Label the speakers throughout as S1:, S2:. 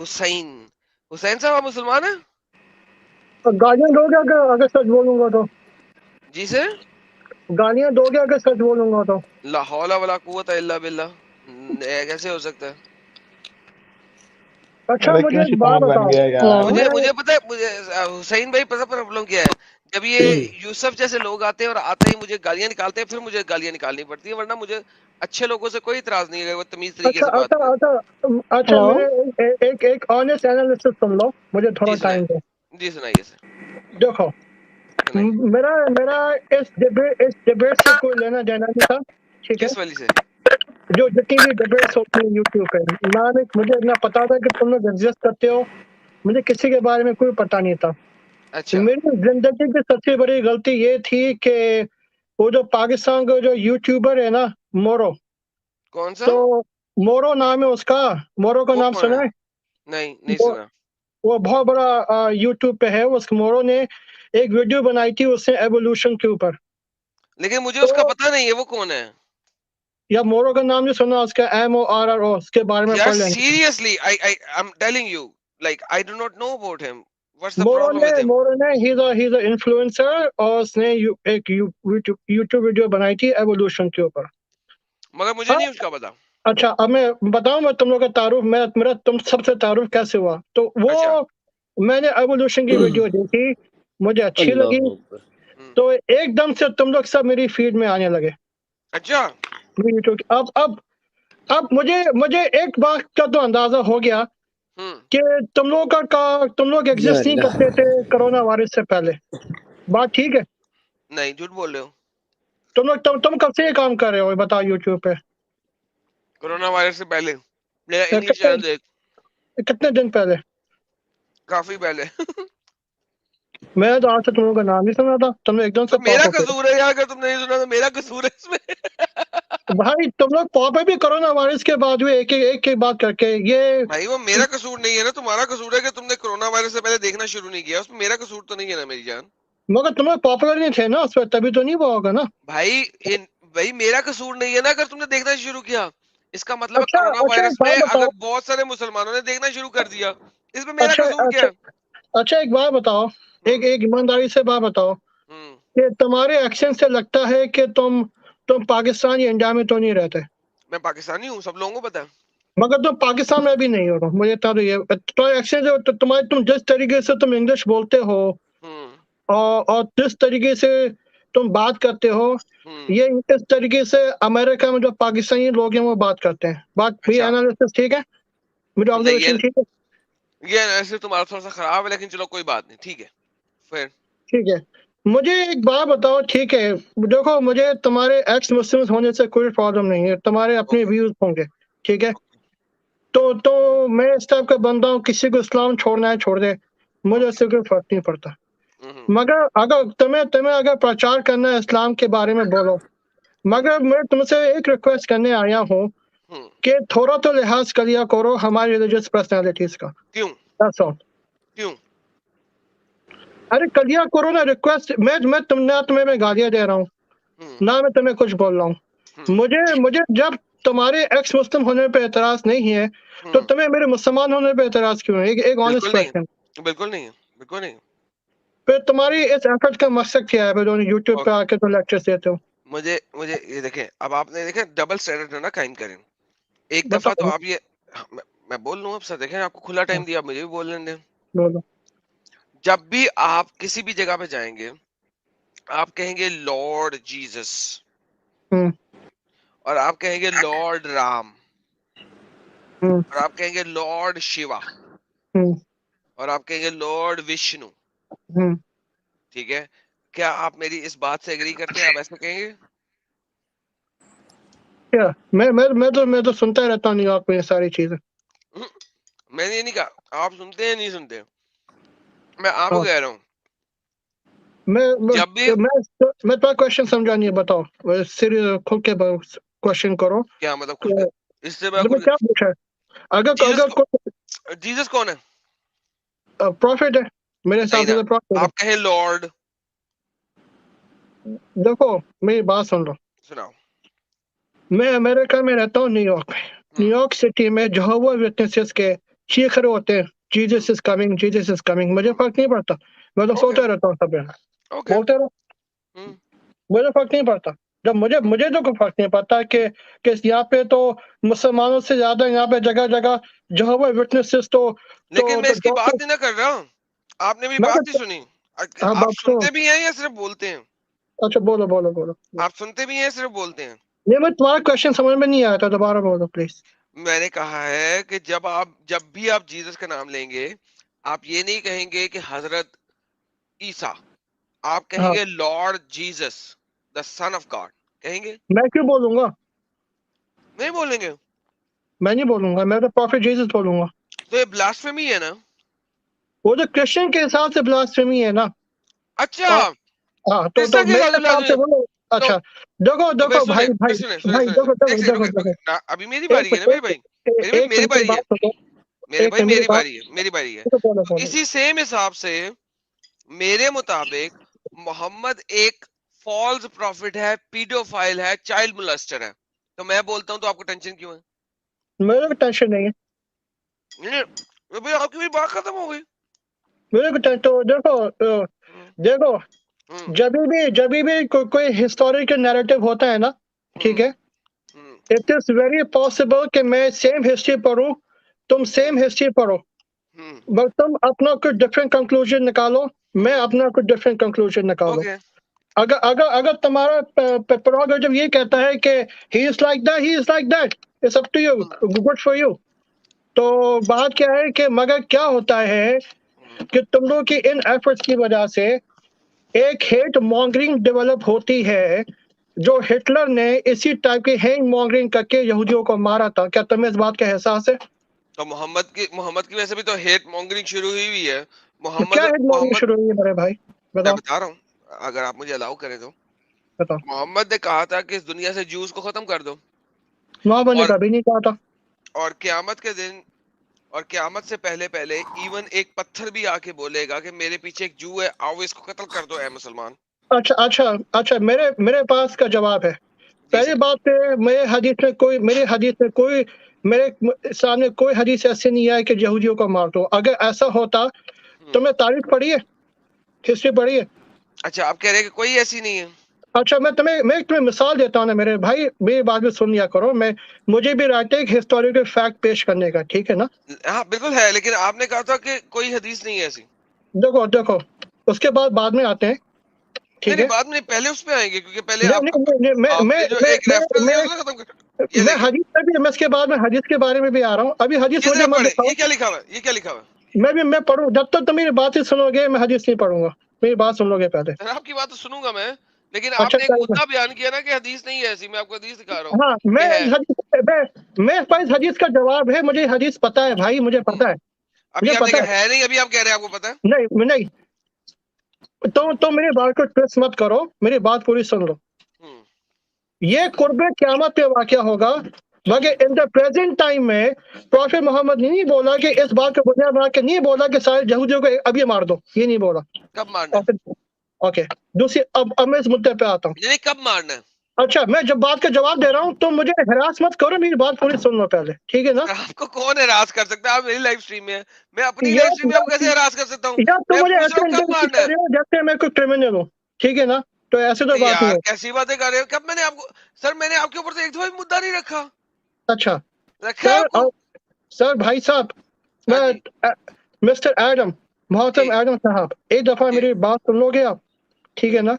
S1: हुसैन। हुसैन साहब आप मुसलमान हैं?
S2: गालियां दोगे अगर सच बोलूंगा तो?
S1: जी सर।
S2: गालियां दोगे अगर सच बोलूंगा तो?
S1: ला हौला वला कुव्वता इल्ला बिल्लाह। कैसे हो सकता है?
S2: अच्छा
S3: अरे
S2: मुझे
S3: क्यों
S2: एक बात
S3: शैतान बन
S2: बताओ।
S3: गया यार?
S1: मुझे
S2: मैं
S1: मुझे पता है, मुझे हुसैन भाई पता प्रॉब्लम क्या है। जब ये यूसुफ जैसे लोग आते हैं और आते ही मुझे गालियां निकालते हैं, फिर मुझे गालियां निकालनी पड़ती है, वरना मुझे अच्छे लोगों से कोई इतराज नहीं है, वो तमीज तरीके
S2: अच्छा
S1: से बात
S2: अच्छा
S1: करें।
S2: अच्छा अच्छा
S4: हेलो।
S2: मेरे एक ऑनेस्ट एनालिसिस सुन लो, मुझे थोड़ा
S1: जी सुनाए।
S2: टाइम दो।
S1: जी सुनाइए सर।
S2: देखो,
S1: सुनाइए।
S2: मेरा मेरा इस डिबेट से कोई लेना देना नहीं था, ठीक है?
S1: किस वाली से?
S2: जो जितनी भी डिबेट्स होती है यूट्यूब पे, मुझे इतना पता था कि तुम लोग एग्जिस्ट करते हो, मुझे किसी के बारे में कोई पता नहीं था।
S1: अच्छा।
S2: मेरी जिंदगी की सबसे बड़ी गलती ये थी कि वो जो पाकिस्तान का जो यूट्यूबर है ना, मोरो,
S1: कौन सा?
S2: तो मोरो नाम है उसका, मोरो का
S1: वो
S2: नाम
S1: कौन
S2: सुना
S1: है?
S2: है?
S1: नहीं, नहीं
S2: वो
S1: सुना।
S2: वो बहुत बड़ा यूट्यूब पे है, उस मोरो ने एक वीडियो बनाई थी उसने एवोल्यूशन के ऊपर।
S1: लेकिन मुझे उसका
S2: तो
S1: पता नहीं है वो कौन है।
S2: या मोरो का नाम नहीं सुना, उसका MORRO, उसके बारे में
S1: यार
S2: पढ़ लेंगे।
S1: Seriously, I am telling you, like I do not know about him. What's the
S2: मोरो
S1: प्रॉब्लम
S2: ने
S1: विद हिम?
S2: मोरो ने ही इज अ इन्फ्लुएंसर, और उसने एक यूट्यूब वीडियो बनाई थी एवोल्यूशन के ऊपर।
S1: मगर मुझे नहीं उसका पता।
S2: अच्छा, अब मैं बताऊं, मैं तुम लोग का तारुफ, मेरा तुम सबसे तारुफ कैसे हुआ, तो वो
S1: अच्छा।
S2: मैंने एवोल्यूशन की वीडियो देखी, मुझे अच्छी लगी,
S5: अल्लाह अकबर।
S1: हम्म,
S2: तो एकदम से तुम लोग सब मेरी फीड में आने लगे।
S1: अच्छा।
S2: यूट्यूब की अब मुझे मुझे एक बात का तो अंदाजा हो गया
S1: हम्म।
S2: कि तुम लोग
S5: या
S2: एग्जिस्ट नहीं
S5: अल्लाह।
S2: करते थे कोरोना वायरस से पहले। बात ठीक है?
S1: नहीं, झूठ बोल रहे हो।
S2: तुम कब से ये काम कर रहे हो, ये बताओ यूट्यूब पे?
S1: कोरोना वायरस से पहले मेरा इंग्लिश
S2: कितने
S1: चैनल देख।
S2: कितने दिन पहले?
S1: काफी पहले।
S2: मैंने तो आज से तुम लोगों का नाम नहीं सुना था, तुमने एकदम
S1: तो
S2: से
S1: मेरा
S2: पॉप अप।
S1: कसूर है यार, अगर तुमने नहीं सुना तो मेरा कसूर है इसमें।
S2: भाई तुम लोग पॉप अप भी कोरोना वायरस के बाद हुए, एक एक बात करके ये।
S1: भाई वो मेरा कसूर नहीं है ना, तुम्हारा कसूर है कि तुमने कोरोना वायरस से पहले देखना शुरू नहीं किया, उसमें मेरा कसूर तो नहीं है ना मेरी जान।
S2: मगर तुम लोग पॉपुलर नहीं थे ना उस पर, तभी तो नहीं हुआ होगा ना।
S1: भाई भाई मेरा कसूर नहीं है ना अगर तुमने देखना शुरू किया। इसका मतलब है
S2: अच्छा
S1: कोरोना
S2: अच्छा, एक
S1: वायरस में
S2: बात
S1: अगर
S2: बताओ।
S1: बहुत सारे मुसलमानों ने देखना शुरू कर दिया, इसमें मेरा
S2: अच्छा
S1: कसूर क्या
S2: अच्छा
S1: है?
S2: अच्छा, एक बात बताओ, एक
S1: हम्म।
S2: एक ईमानदारी से बात बताओ,
S1: हम्म।
S2: कि तुम्हारे एक्शन से लगता है कि तुम पाकिस्तान या इंडिया में तो नहीं रहते,
S1: मैं पाकिस्तानी हूँ, सब लोगों को पता है।
S2: मगर तुम पाकिस्तान में भी नहीं हो, मुझे तो ये तुम्हारे एक्शन से, तुम जिस तरीके से तुम इंग्लिश बोलते हो,
S1: हम्म।
S2: और जिस तरीके से तुम बात करते हो,
S1: हम्म।
S2: ये इस तरीके से अमेरिका में जो पाकिस्तानी लोग हैं वो बात करते हैं। बात ये
S1: अच्छा।
S2: एनालिसिस ठीक है? मेरी
S1: नहीं,
S2: ऑब्जर्वेशन ठीक है?
S1: ये ऐसे तुम्हारा थोड़ा सा खराब है, लेकिन चलो कोई बात नहीं, ठीक है। फिर?
S2: ठीक है, मुझे एक बात बताओ, ठीक है? देखो, मुझे तुम्हारे एक्स मुस्लिम होने से कोई प्रॉब्लम नहीं है, तुम्हारे अपने
S1: ओके।
S2: व्यूज होंगे, ठीक है? तो मैं इस टाइप का बंदा हूँ, किसी को इस्लाम छोड़ना है छोड़ दे, मुझे
S1: ओके।
S2: उससे कोई फर्क नहीं पड़ता।
S1: हम्म।
S2: मगर अगर तुम्हें तुम्हें अगर प्रचार करना है इस्लाम के बारे में, बोलो।
S1: हम्म।
S2: मगर मैं तुमसे एक रिक्वेस्ट करने आया हूँ
S1: हम्म।
S2: कि थोड़ा तो लिहाज कर लिया करो हमारी रिलीजियस पर्सनालिटीज का।
S1: क्यों?
S2: That's all।
S1: क्यों?
S2: अरे कर लिया करो ना रिक्वेस्ट, ना तुम्हें मैं गालियां दे रहा हूँ,
S1: हम्म।
S2: ना मैं तुम्हें कुछ बोल रहा हूँ।
S1: हम्म।
S2: मुझे मुझे जब तुम्हारे एक्स मुस्लिम होने पे एतराज नहीं है, तो
S1: हम्म।
S2: तुम्हें मेरे मुसलमान होने पे एतराज क्यों है? एक ऑनेस्ट
S1: बिल्कुल नहीं
S2: क्वेश्चन।
S1: है, बिल्कुल नहीं है, बिल्कुल नहीं है।
S2: फिर तुम्हारी इस एफर्ट का मकसद क्या है, फिर यूट्यूब पे
S1: ओके।
S2: आके तो लेक्चर्स देते हो?
S1: मुझे मुझे ये देखें, अब आपने देखे डबल स्टैंडर्ड ना कायम करें। एक दफा तो
S2: बताओ।
S1: आप ये, मैं बोल लूँ अब सर, देखें आपको खुला टाइम दिया, आप मुझे भी बोल लेने दें।
S2: बोलो।
S1: जब भी आप किसी भी जगह पे जाएंगे, आप कहेंगे लॉर्ड जीसस,
S2: हम्म
S1: और आप कहेंगे लॉर्ड राम,
S2: हम्म
S1: और आप कहेंगे लॉर्ड शिवा,
S2: हम्म
S1: और आप कहेंगे लॉर्ड विष्णु।
S2: हम्म
S1: ठीक है? क्या आप मेरी इस बात से एग्री करते हैं? आप ऐसे कहेंगे?
S2: क्या? मैं तो सुनता ही रहता हूँ न्यूयॉर्क में ये सारी चीजें।
S1: हम्म, मैंने ये नहीं कहा आप सुनते हैं नहीं सुनते, मैं आपको
S2: हाँ,
S1: कह रहा हूँ।
S2: मैं मैं
S1: जब भी,
S2: मैं तुम्हारा क्वेश्चन समझा नहीं है, बताओ सीरियस खुल के क्वेश्चन करो
S1: क्या मतलब खुल के,
S2: कि
S1: इससे मैं
S2: तुमने
S1: खुल
S2: क्या पूछा है? अगर
S1: जीसस
S2: अगर
S1: को,
S2: कोई
S1: जीसस कौन है?
S2: प्रॉफिट है, मेरे
S1: नहीं
S2: हिसाब से
S1: ना,
S2: तो प्रॉफिट है।
S1: आप कहें लॉर्ड।
S2: देखो, मेरी बात सुन लो।
S1: सुनाओ।
S2: मैं अमेरिका में रहता हूँ, न्यूयॉर्क में।
S1: हम्म।
S2: न्यूयॉर्क सिटी में यहोवा विटनेसेस के चीख खड़े होते हैं Jesus is coming, Jesus is coming, मुझे फर्क नहीं पड़ता, मैं तो सोता रहता हूँ सब
S1: ओके।
S2: बोलते रहो, मुझे फर्क नहीं पड़ता। जब मुझे मुझे तो कोई फर्क नहीं पड़ता कि यहाँ पे तो मुसलमानों से ज्यादा यहाँ पे जगह जगह यहोवा विटनेसेस
S1: लेकिन मैं इसकी बात
S2: डॉक्टर।
S1: नहीं ना कर रहा हूँ, आपने भी
S2: मैं
S1: बात नहीं
S2: तो
S1: सुनी।
S2: हाँ
S1: आप
S2: बात तो,
S1: सुनते भी हैं या सिर्फ बोलते हैं?
S2: अच्छा बोलो बोलो बोलो।
S1: आप सुनते भी हैं या सिर्फ बोलते हैं?
S2: नहीं, मैं तुम्हारा क्वेश्चन समझ में नहीं आया था, दोबारा बोलो प्लीज।
S1: मैंने कहा है कि जब भी आप जीसस का नाम लेंगे, आप ये नहीं कहेंगे कि हजरत ईसा, आप
S2: हाँ,
S1: कहेंगे Lord Jesus the son of God, कहेंगे?
S2: मैं क्यों बोलूंगा?
S1: नहीं बोलेंगे?
S2: मैं नहीं बोलूंगा, मैं तो प्रॉफिट जीसस बोलूंगा।
S1: तो ये ब्लास्फेमी है ना?
S2: वो तो क्रिश्चियन के हिसाब से ब्लास्फेमी है ना।
S1: अच्छा,
S2: और हाँ,
S1: क्रिस्टन
S2: तो
S1: के
S2: मेरे
S1: हिसाब से
S2: हिसाब से
S1: ब्लास्फेमी।
S2: बोलो।
S1: तो
S2: अच्छा, देखो
S1: तो
S2: देखो भाई भाई भाई, देखो देखो
S1: एक सेकंड,
S2: देखो
S1: रुके
S2: देखो,
S1: ना, अभी मेरी
S2: एक
S1: बारी है ना मेरे भाई,
S2: एक
S1: मेरी
S2: मेरी
S1: बारी है,
S2: बात सुनो,
S1: मेरे
S2: एक
S1: भाई
S2: मेरी
S1: मेरी
S2: बात,
S1: बारी है, मेरी बारी है।
S2: तो बोलो
S1: तो
S2: बोलो।
S1: इसी सेम हिसाब से मेरे मुताबिक मोहम्मद एक फॉल्स प्रॉफिट है, पीडोफाइल है, चाइल्ड मोलेस्टर है। तो मैं बोलता हूँ तो आपको टेंशन क्यों है?
S2: मेरे को टेंशन नहीं है,
S1: नहीं, तो भाई आपकी भी बात खत्म हो गई।
S2: मेरे को तो देखो
S1: हम्म,
S2: देखो,
S1: हम्म,
S2: जब भी कोई हिस्टोरिकल नैरेटिव होता है ना, ठीक
S1: हम्म,
S2: है,
S1: हम्म,
S2: इट इज वेरी पॉसिबल कि मैं सेम हिस्ट्री पढूं, तुम
S1: हम्म,
S2: सेम हिस्ट्री पढ़ो,
S1: हम्म,
S2: बट तुम अपना कुछ डिफरेंट कंक्लूजन निकालो, मैं
S1: हम्म,
S2: अपना कुछ डिफरेंट कंक्लूजन निकालो।
S1: ओके।
S2: अगर अगर अगर तुम्हारा प्रेरोगेटिव ये कहता है कि he is like that, he is like that, it's up to you, good for you. तो बात क्या है कि मगर क्या होता है कि तुम लोग की इन एफर्ट्स की वजह से एक हेट मॉन्गरिंग डेवलप होती है, जो हिटलर ने इसी टाइप की हेट मॉन्गरिंग करके यहूदियों को मारा था। क्या तुम्हें इस बात का एहसास है?
S1: तो मोहम्मद की वजह से भी तो हेट मॉन्गरिंग शुरू हुई हुई है।
S2: तो क्या
S1: मोहम्मद
S2: हेट मॉन्गरिंग
S1: मोहम्मद
S2: शुरू हुई है मेरे भाई?
S1: मैं
S2: बताओ
S1: बता रहा हूँ, अगर आप मुझे अलाउ करें तो।
S2: बताओ।
S1: मोहम्मद ने कहा था कि इस दुनिया से जूस को खत्म कर दो,
S2: मोहम्मद ने
S1: और
S2: कभी नहीं कहा था।
S1: और क्यामत के दिन, और क्यामत से पहले पहले इवन एक पत्थर भी आके बोलेगा कि मेरे पीछे एक जू है, आओ इसको कत्ल कर दो, ए मुसलमान।
S2: अच्छा अच्छा अच्छा, मेरे मेरे पास का जवाब है।
S1: जी
S2: पहली
S1: सर।
S2: बात है, मेरे हदीस में कोई, मेरे सामने कोई हदीस ऐसे नहीं आया कि यहूदियों को मार दो। अगर ऐसा होता तो मैं तारीख पढ़ी है, हिस्ट्री पढ़ी है।
S1: अच्छा, आप कह रहे हैं कि कोई ऐसी नहीं है?
S2: अच्छा, मैं तुम्हें मिसाल देता हूँ ना मेरे भाई, मेरी बात भी सुन लिया करो। मुझे भी राइट है एक हिस्टोरिकल फैक्ट पेश करने का, ठीक है ना।
S1: हाँ बिल्कुल है, लेकिन आपने कहा था कि कोई हदीस नहीं है ऐसी।
S2: देखो देखो, उसके बाद में आते हैं,
S1: नहीं
S2: ठीक
S1: नहीं,
S2: है।
S1: बाद में पहले उस पे आएंगे, क्योंकि पहले
S2: नहीं
S1: आप
S2: नहीं नहीं नहीं,
S1: आपने जो एक रेफरेंस दिया उसको खत्म कर। ये
S2: मैं
S1: देखिए,
S2: हदीस पे भी, मैं इसके बाद में हदीस के बारे में भी आ रहा हूँ। अभी हदीस
S1: ये
S2: मुझे
S1: जरा
S2: मत
S1: पढ़े,
S2: दिखाओ।
S1: ये क्या लिखा हुआ है, ये क्या लिखा हुआ है?
S2: मैं पढ़ूँ, जब तक तुम मेरी बात ही सुनोगे मैं हदीस नहीं पढ़ूंगा। मेरी बात सुन लोगे पहले।
S1: सर आपकी बात तो सुनूंगा मैं, लेकिन
S2: अच्छा
S1: आपने एक
S2: चलो।
S1: मुद्दा बयान किया ना कि हदीस नहीं है ऐसी। मैं आपको हदीस दिखा रहा हूँ
S2: हाँ,
S1: कि है।
S2: मेरे पास हदीस का जवाब है, मुझे हदीस पता है भाई, मुझे
S1: हम्म,
S2: पता है,
S1: अभी
S2: मुझे
S1: आपने
S2: पता
S1: कहा है नहीं, अभी आप कह रहे हैं आपको पता है।
S2: है। नहीं नहीं, तो मेरी बात को ट्विस्ट मत करो, मेरी बात पूरी सुन लो।
S1: हम्म,
S2: ये कुर्बे क़यामत पे वाक़या होगा, मगर इन द प्रेजेंट टाइम में प्रॉफिट मोहम्मद ने नहीं बोला कि इस बात को बुनियाद बना के नहीं बोला कि सारे यहूदियों को अभी मार दो, ये नहीं बोला।
S1: कब मारना है?
S2: और फिर ओके, दूसरी, अब मैं इस मुद्दे पे आता हूँ।
S1: नहीं कब मारना है?
S2: अच्छा, मैं जब बात का जवाब दे रहा हूँ तो मुझे हरास मत करो, मेरी बात पूरी सुन लो पहले, ठीक है ना।
S1: सर आपको कौन हरास कर सकता है? आप मेरी लाइव स्ट्रीम में है, मैं अपनी लाइव
S2: यार
S1: स्ट्रीम में आपको कैसे हरास कर सकता हूँ?
S2: यार, तुम
S1: मैं
S2: मुझे
S1: पूछ रहा
S2: ऐसे
S1: हूँ कब
S2: इंटरव्यू
S1: मारना
S2: कर
S1: है।
S2: रहे हो जैसे मैं कोई क्रिमिनल हूँ, ठीक है ना। तो ऐसे तो
S1: नहीं
S2: बात नहीं
S1: यार,
S2: हो।
S1: कैसी बातें कर रहे हो? कब मैंने आपको, सर मैंने आपके ऊपर से एक दफा भी मुद्दा नहीं रखा।
S2: अच्छा
S1: रखा है
S2: सर,
S1: आपको?
S2: सर भाई साहब,
S1: हाँ
S2: मैं
S1: जी।
S2: मिस्टर एडम, मोहतरम
S1: जी
S2: एडम साहब, एक दफा
S1: जी।
S2: मेरी बात सुन लोगे आप, ठीक है ना।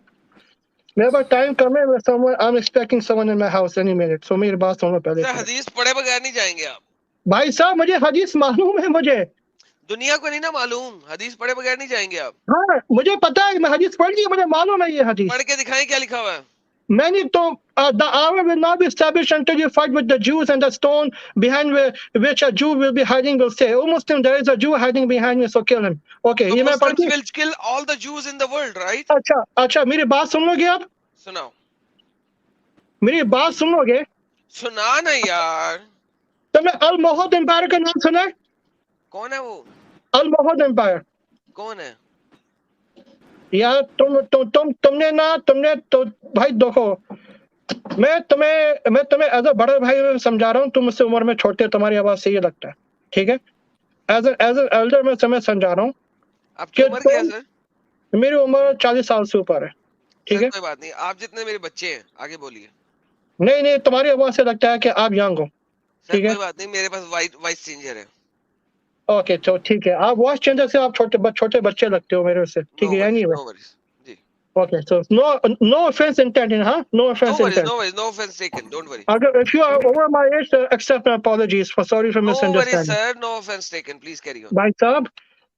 S2: मेरे पास टाइम कम है, I am expecting someone in my house any minute, so मेरी बात सुनो पहले
S1: सर
S2: पहले।
S1: हदीस पढ़े बगैर नहीं जाएंगे आप?
S2: भाई साहब, मुझे हदीस मालूम है मुझे।
S1: दुनिया को नहीं ना मालूम, हदीस पढ़े बगैर नहीं जाएंगे आप?
S2: हाँ, मुझे पता है, मैं हदीस पढ़ ली, मुझे मालूम है ये हदीस।
S1: पढ़ के दिखाएं क्या लिखा हुआ है।
S2: Many तो the hour will not be established until you fight with the Jews, and the stone behind which a Jew will be hiding will say, "Oh Muslim, there is a Jew hiding behind me, so kill him." Okay,
S1: तो
S2: ये मैं पढ़
S1: Muslims
S2: the.
S1: Will kill all the juice in the world, right?
S2: अच्छा अच्छा, मेरी बात सुन लोगे आप?
S1: सुनाओ।
S2: मेरी बात सुन लोगे?
S1: सुना ना यार।
S2: तुमने अल मोहद एम्पायर का नाम सुना है?
S1: कौन है वो?
S2: अल मोहद एम्पायर।
S1: कौन है?
S2: यार तुमने ना, तुमने तो भाई देखो, मैं तुम्हें एज अ बड़े भाई समझा रहा हूँ, तुम मुझसे उम्र में छोटे हो, तुम्हारी आवाज से ये लगता है, ठीक है। एज एन एल्डर मैं समय समझा रहा हूँ
S1: आपकी
S2: कि
S1: उम्र क्या है
S2: तुम,
S1: सर?
S2: मेरी उम्र 40 साल से ऊपर है, ठीक
S1: सर
S2: है?
S1: कोई बात नहीं, आप जितने मेरे बच्चे हैं, आगे बोलिए।
S2: नहीं नहीं, तुम्हारी आवाज से लगता है कि आप यंग हो,
S1: सर
S2: ठीक है?
S1: कोई बात नहीं, मेरे पास वॉइस चेंजर है।
S2: ओके, तो ठीक है, आप वॉइस चेंजर से आप छोटे बच्चे लगते हो मेरे से,
S1: नो
S2: ठीक है?
S1: वरीज,
S2: एनीवे,
S1: नो वरीज जी।
S2: Okay, so no offence intended, हाँ, no
S1: no
S2: offence
S1: worries,
S2: intended.
S1: No worries, no offence taken, don't worry.
S2: अगर if you are over my age, accept my apologies for sorry for
S1: no worries
S2: misunderstanding।
S1: Sir, no offence taken, please carry on.
S2: भाई साहब,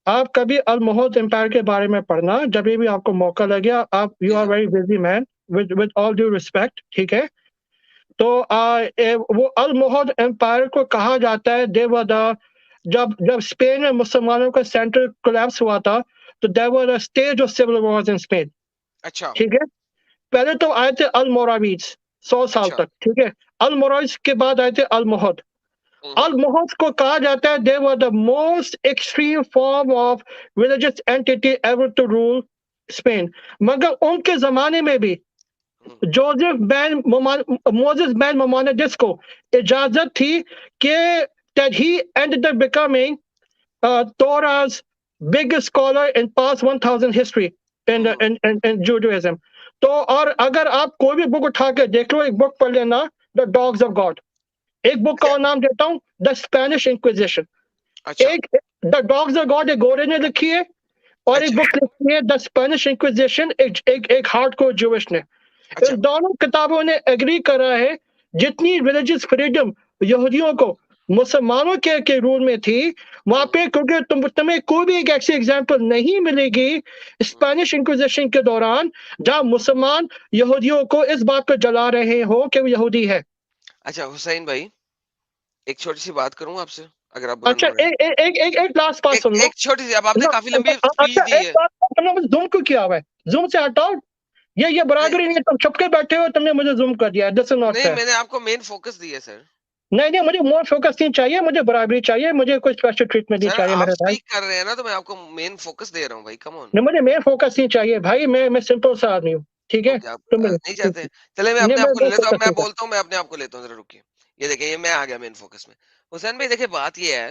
S2: आप कभी अलमोहद empire के बारे में पढ़ना, जब भी आपको मौका लगे। आप, you
S1: ji
S2: are
S1: sir.
S2: Very busy man, with all due respect, ठीक है? तो वो अलमोहद एम्पायर को कहा जाता है, दे वर द, जब जब स्पेन में मुसलमानों का सेंटर कोलैप्स हुआ था, तो there were a stage of civil wars in Spain,
S1: अच्छा।
S2: ठीक है? पहले तो आए थे अलमोराविज 100 साल
S1: अच्छा।
S2: तक, ठीक है? अलमोराविज के बाद आए थे अलमोहद।
S1: हम्म।
S2: अलमोहद को कहा जाता है they were the most extreme form of religious entity ever to rule Spain. मगर उनके जमाने में भी
S1: हम्म।
S2: Joseph ben Moses ben Maimonides को इजाजत थी कि that he ended up becoming Torah's biggest scholar in past 1000 history
S1: hmm.
S2: in Judaism। तो और अगर आप कोई भी बुक उठा के देख लो, एक बुक पढ़ लेना, द डॉग्स ऑफ गॉड। एक बुक का
S1: अच्छा।
S2: और नाम देता हूँ, द स्पेनिश इंक्विजिशन।
S1: अच्छा।
S2: एक द डॉग्स ऑफ गॉड एक गोरे ने लिखी है, और एक
S1: अच्छा।
S2: बुक लिखी है द स्पेनिश इंक्विजिशन, एक हार्डकोर ज्यूइश ने।
S1: अच्छा।
S2: इन दोनों किताबों ने एग्री करा है, जितनी रिलीजियस फ्रीडम यहूदियों को मुसलमानों के रूल में थी, वहां
S1: हम्म।
S2: पे, क्योंकि तुम्हें कोई भी एक ऐसी एग्जांपल नहीं मिलेगी
S1: हम्म।
S2: स्पेनिश इंक्विजिशन के दौरान जहां मुसलमान यहूदियों को इस बात पर जला रहे हो कि वो यहूदी है।
S1: अच्छा हुसैन भाई, एक छोटी सी बात करूं आपसे, अगर आप बुरा ना
S2: अच्छा,
S1: माने।
S2: एक लास्ट बात सुन लो
S1: एक छोटी सी, अब आपने
S2: ना।
S1: काफी लंबी स्पीच
S2: अच्छा,
S1: दी
S2: एक
S1: है।
S2: बात, तुमने मुझे जूम क्यों किया हुआ है? जूम से हटाओ, ये
S1: नहीं,
S2: बराबरी नहीं है। तुम छुप के बैठे हो, तुमने मुझे जूम कर दिया, दिस इज नॉट
S1: नहीं
S2: फेयर।
S1: मैंने आपको मेन फोकस दिया सर।
S2: नहीं नहीं, मुझे मोर फोकस नहीं चाहिए, मुझे बराबरी चाहिए, मुझे कोई स्पेशल ट्रीटमेंट नहीं
S1: सर
S2: चाहिए
S1: आप
S2: मेरे भाई।
S1: स्पीक कर रहे हैं ना, तो मैं आपको मेन फोकस दे रहा हूँ भाई, कम ऑन।
S2: नहीं, मुझे मेन फोकस नहीं चाहिए भाई, मैं सिंपल सा आदमी हूँ, ठीक है?
S1: ओके, आप
S2: तुम
S1: नहीं चाहते? चले मैं
S2: नहीं,
S1: अपने आप को ले
S2: मैं
S1: लेता हूँ,
S2: फोकस
S1: मैं
S2: नहीं
S1: बोलता हूँ, मैं अपने आप को लेता हूँ, जरा रुकिए। ये देखिए, ये मैं आ गया मेन फोकस में। हुसैन भाई देखिए, बात ये है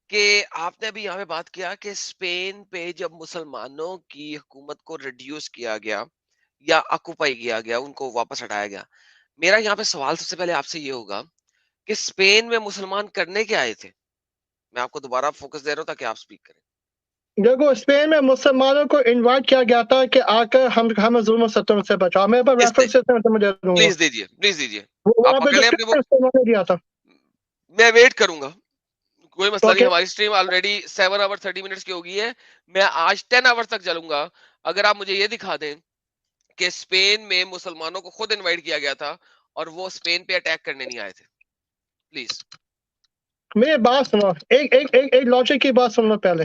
S1: कि आपने अभी यहाँ पे बात किया कि स्पेन पे जब मुसलमानों की हुकूमत को रिड्यूस किया गया या ऑक्युपाई किया गया, उनको वापस हटाया गया। मेरा यहाँ पे सवाल सबसे पहले आपसे ये होगा कि स्पेन में मुसलमान करने क्या आए थे? मैं आपको दोबारा फोकस दे रहा हूँ ताकि आप स्पीक करें।
S2: देखो, स्पेन में मुसलमानों को इनवाइट किया गया था कि आकर हमें जुल्म सत्तम से बचाओ। मेरे पास
S1: किसने?
S2: रेफरेंसेस हैं, तो मुझे दूंगा।
S1: प्लीज दीजिए, प्लीज दीजिए।
S2: वो वहां
S1: आप
S2: पे जो
S1: अकेले अपने वो,
S2: क्रिश्चियंस थे, उन्होंने दिया था।
S1: मैं वेट करूंगा, कोई मसला नहीं।
S2: ओके,
S1: हमारी स्ट्रीम ऑलरेडी 7 आवर 30 मिनट्स की हो गई है। मैं आज 10 आवर तक चलूंगा, अगर आप मुझे ये दिखा दें कि स्पेन में मुसलमानों को खुद इनवाइट किया गया था और वो स्पेन पे अटैक करने नहीं आए थे। प्लीज।
S2: मेरी बात सुनो, एक लॉजिक की बात सुन लो पहले।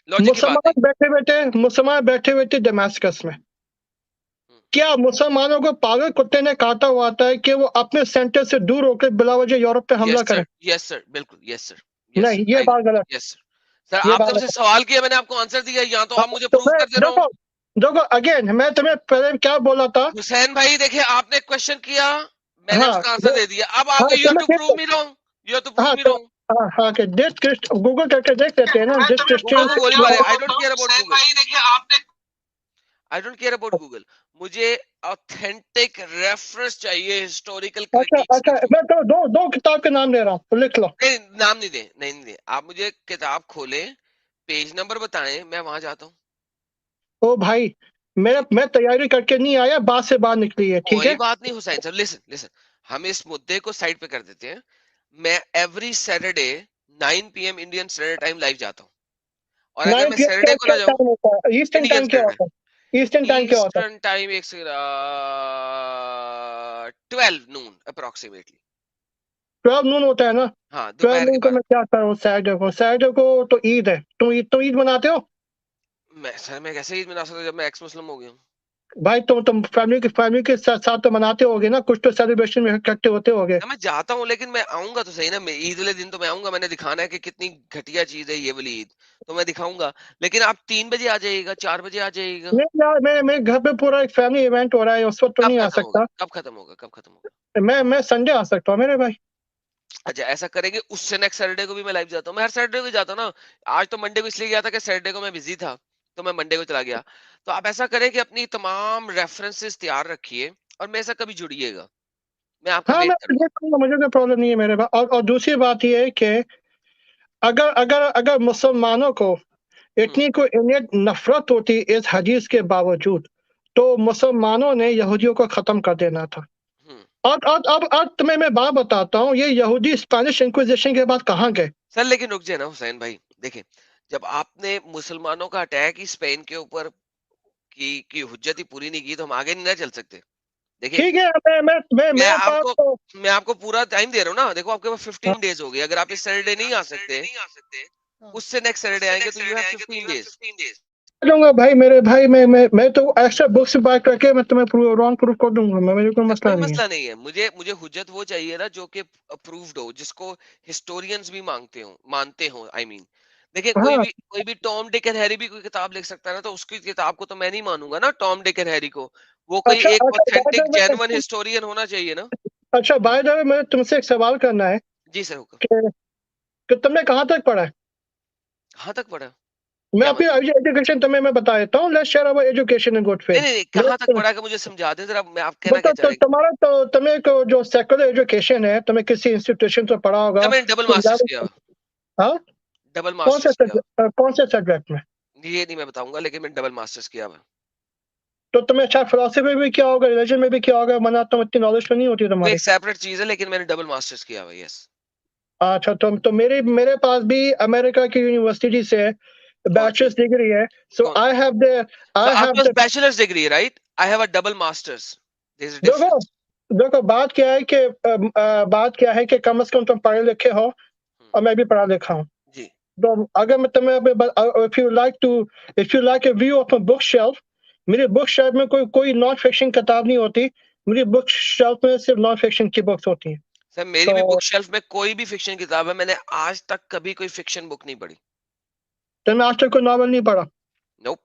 S1: लॉजिक की बात नहीं।
S2: मुसलमान बैठे हुए थे दमास्कस में।
S1: हम्म।
S2: क्या मुसलमानों को पागल कुत्ते ने काटा हुआ था कि वो अपने सेंटर से दूर होकर बिलावजह यूरोप पे हमला
S1: यस
S2: करें?
S1: सर, यस सर, बिल्कुल यस सर। यस
S2: नहीं,
S1: सर,
S2: ये
S1: आई
S2: बात गलत,
S1: यस सर। सर
S2: ये
S1: आप
S2: बात
S1: जब से
S2: गलत।
S1: सवाल किया मैंने आपको आंसर दिया, या तो
S2: हाँ,
S1: आप मुझे
S2: तो
S1: प्रूव
S2: मैं
S1: कर दे रहा हूँ।
S2: देखो, देखो अगेन, मैं तुम्हें पहले क्या बोला था?
S1: हुसैन भाई देखिए, आपने क्वेश्चन किया, मैंने
S2: हाँ
S1: उसका आंसर दे दिया। अब
S2: हाँ,
S1: आगे, यू
S2: तो
S1: हैव
S2: मैं
S1: टू प्रूव
S2: देखो,
S1: me wrong, you have to prove
S2: हाँ
S1: मी
S2: तो
S1: रॉन्ग।
S2: हाँ हाँ, कि गूगल करके देख लेते हैं ना,
S1: मैं
S2: दिस
S1: तुम्हें
S2: क्रिश्चियन।
S1: गूगल को गोली मारे, I don't care about Google. I don't care about Google. मुझे ऑथेंटिक रेफरेंस चाहिए हिस्टोरिकल
S2: अच्छा
S1: क्रिटिक्स के
S2: अच्छा,
S1: थ्रू।
S2: मैं तो दो किताब के नाम ले रहा हूँ, लिख लो।
S1: नहीं, नाम नहीं दे, नहीं नहीं दे, आप मुझे किताब खोले, पेज नंबर बताएं, मैं वहां जाता हूँ।
S2: ओ भाई, मैं तैयारी करके नहीं आया, बात से बात निकली है, ठीक
S1: कोई
S2: है?
S1: बात नहीं हुसैन सर, लिसन लिसन, हम इस मुद्दे को साइड पे कर देते हैं। मैं every Saturday 9 PM Indian standard time live जाता हूँ, और अगर
S2: नाइन
S1: मैं
S2: पी एम
S1: सैटरडे को
S2: क्या
S1: ना जाऊं,
S2: टाइम होता है? ईस्टर्न
S1: इंडियन
S2: टाइम क्या
S1: स्टैंडर्ड
S2: होता है? ईस्टर्न टाइम क्या होता है?
S1: ईस्टर्न टाइम, एक 12 नून अप्रोक्सीमेटली।
S2: 12 नून होता है ना?
S1: हाँ,
S2: ट्वेल्व
S1: दोपहर के
S2: नून को
S1: बाद।
S2: मैं क्या करूँ सैटरडे को तो ईद है। तुम ईद मनाते हो?
S1: मैं कैसे ईद मना सकता हूं जब मैं एक्स मुस्लिम हो गया हूँ?
S2: भाई तुम फैमिली के साथ तो मनाते होगे ना, कुछ तो सेलिब्रेशन में इकट्ठे होते होगे।
S1: ना मैं जाता हूँ, लेकिन मैं आऊंगा तो सही ना, मैं ईद वाले दिन तो मैं आऊंगा, मैंने दिखाना है कि कितनी घटिया चीज है ये वाली ईद, तो मैं दिखाऊंगा। लेकिन आप 3 बजे आ जाइएगा, 4 बजे आ जाइएगा।
S2: नहीं यार, मेरे घर पे पूरा एक फैमिली इवेंट हो रहा है, उस वक्त तो
S1: कब
S2: नहीं आ
S1: खत्म होगा,
S2: सकता।
S1: कब खत्म होगा, कब खत्म होगा?
S2: मैं संडे आ सकता हूँ मेरे भाई।
S1: अच्छा ऐसा करेंगे, उससे नेक्स्ट सैटरडे को भी मैं लाइव जाता हूँ। मैं हर सैटरडे को जाता हूँ ना। आज तो मंडे को इसलिए गया था कि सैटरडे को मैं बिजी था, तो मैं मंडे को चला गया। तो आप ऐसा करें कि अपनी तमाम रेफरेंसेस तैयार रखिए और मेरे साथ कभी जुड़िएगा। मैं आपका
S2: हाँ,
S1: वेट
S2: मैं
S1: करूंगा।
S2: देखूँगा, मुझे कोई प्रॉब्लम नहीं है मेरे पास। और दूसरी बात ये है कि अगर अगर अगर मुसलमानों को
S1: हम्म
S2: इतनी कोई इन्हें नफ़रत होती इस हदीस के बावजूद, तो मुसलमानों ने यहूदियों को ख़त्म कर देना था।
S1: हम्म
S2: अब तुम्हें मैं बात बताता हूँ, ये यहूदी स्पेनिश इंक्विजिशन के बाद कहाँ गए?
S1: सर लेकिन रुक जाए ना हुसैन भाई, देखिए, जब आपने मुसलमानों का अटैक ही स्पेन के ऊपर की हुज्जत ही पूरी नहीं की, तो हम आगे नहीं ना चल सकते। देखिए,
S2: ठीक है,
S1: मैं
S2: मेरे पास
S1: आपको
S2: तो
S1: मैं आपको पूरा टाइम दे रहा हूँ ना। देखो आपके पास
S2: हाँ,
S1: 15 डेज हो गए। अगर आप इस सैटरडे नहीं आ सकते,
S2: हाँ।
S1: उससे नेक्स्ट सैटरडे आएंगे, तो यू हैव 15 डेज।
S2: आ जाऊँगा भाई, मेरे भाई, मैं तो एक्स्ट्रा बुक्स बाय करके मैं तुम्हें रॉन्ग प्रूफ कर दूँगा मैं, मुझे कोई
S1: सर
S2: मसला
S1: कोई
S2: नहीं है।
S1: मसला नहीं है। मुझे मुझे हुज्जत वो चाहिए ना जो कि अप्रूव्ड हो, जिसको हिस्टोरियंस भी मानते हो, आई मीन। देखिए,
S2: हाँ,
S1: कोई भी टॉम डिक एंड हैरी भी कोई किताब लिख सकता है ना, तो उसकी किताब को तो मैं नहीं मानूंगा ना, टॉम डिक एंड हैरी को। वो कोई
S2: अच्छा
S1: एक
S2: अच्छा by the
S1: authentic
S2: way
S1: genuine historian होना चाहिए ना।
S2: अच्छा बाय द वे मुझे तुमसे एक सवाल करना है
S1: जी सर, हुक्म।
S2: कि तुमने कहाँ तक पढ़ा है?
S1: कहाँ तक पढ़ा?
S2: मैं
S1: क्या
S2: अपनी
S1: मतलब?
S2: एजुकेशन तुम्हें मैं बता देता हूँ, let's share our education in good
S1: नहीं
S2: फेथ।
S1: नहीं नहीं, कहाँ तक पढ़ा, कि मुझे समझा दें जरा। मैं, आप कहना क्या
S2: मतलब
S1: चाह रहे हैं?
S2: तुम्हारा तो तुम्हें को जो सेकुलर एजुकेशन है, तुम्हें किसी इंस्टीट्यूशन से पढ़ा
S1: सर
S2: होगा
S1: मैंने डबल
S2: तो
S1: मास्टर्स किया हुआ।
S2: हाँ?
S1: डबल मास्टर्स किया हुआ।
S2: कौन से सब्जेक्ट में?
S1: ये नहीं मैं बताऊंगा, लेकिन मैंने डबल मास्टर्स किया हुआ।
S2: तो तुम्हें शायद फिलोसफी में भी किया होगा, रिलीजन में भी किया होगा, वरना तुम इतनी नॉलेज तो नहीं होती
S1: वो
S2: तुम्हारी।
S1: एक सेपरेट चीज है, लेकिन मैंने डबल मास्टर्स किया हुआ, यस।
S2: अच्छा, तो मेरे पास भी अमेरिका की यूनिवर्सिटी से
S1: कौन सी?
S2: बैचलर्स डिग्री है। सो
S1: कौन? तो
S2: आई
S1: आपके
S2: हैव
S1: पास
S2: the
S1: bachelor's degree, right? I have a double master's. There is a
S2: देखो
S1: डिफरेंस।
S2: देखो बात क्या है कि कम से कम तुम पढ़े लिखे हो और मैं भी पढ़ा लिखा हूँ।
S1: जी।
S2: तो अगर मैं तुम्हें if you like a view of a book shelf, मेरी बुक शेल्फ में कोई नॉन फिक्शन किताब नहीं होती। मेरी बुक शेल्फ में सिर्फ नॉन फिक्शन की बुक्स होती हैं।
S1: सर मेरी भी
S2: तो
S1: बुक शेल्फ में कोई भी फिक्शन किताब है, मैंने आज तक कभी कोई फिक्शन बुक नहीं पढ़ी।
S2: तुमने आज तक कोई नॉवल नहीं पढ़ा?
S1: नोप।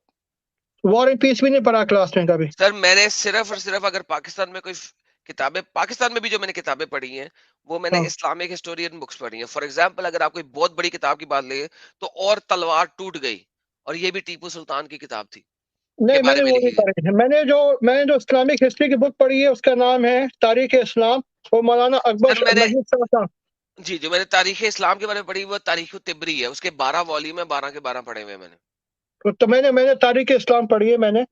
S2: वॉर एंड पीस भी नहीं पढ़ा क्लास में कभी?
S1: सर मैंने सिर्फ और सिर्फ, अगर पाकिस्तान में कोई किताबें, पाकिस्तान में भी जो मैंने किताबें पढ़ी हैं, वो मैंने
S2: हाँ।
S1: इस्लामिक हिस्टोरियन बुक्स पढ़ी हैं। फॉर एग्जाम्पल, अगर आप कोई बहुत बड़ी किताब की बात ले, तो और तलवार टूट गई, और ये भी टीपू सुल्तान की किताब थी, के
S2: नहीं,
S1: बारे
S2: मैंने
S1: में
S2: वो नहीं
S1: लिखी गई।
S2: पढ़ी है। मैंने जो इस्लामिक हिस्ट्री की बुक पढ़ी है उसका नाम है तारीख इस्लाम, वो मौलाना अकबर
S1: सर मैंने,
S2: नजीब साहब का।
S1: जी, जो मैंने तारीख इस्लाम के बारे में पढ़ी, वो तारीख तिबरी है। उसके 12 वॉल्यूम है, 12 के 12 पढ़े हुए हैं मैंने।
S2: तो मैंने तारीख इस्लाम पढ़ी है मैंने।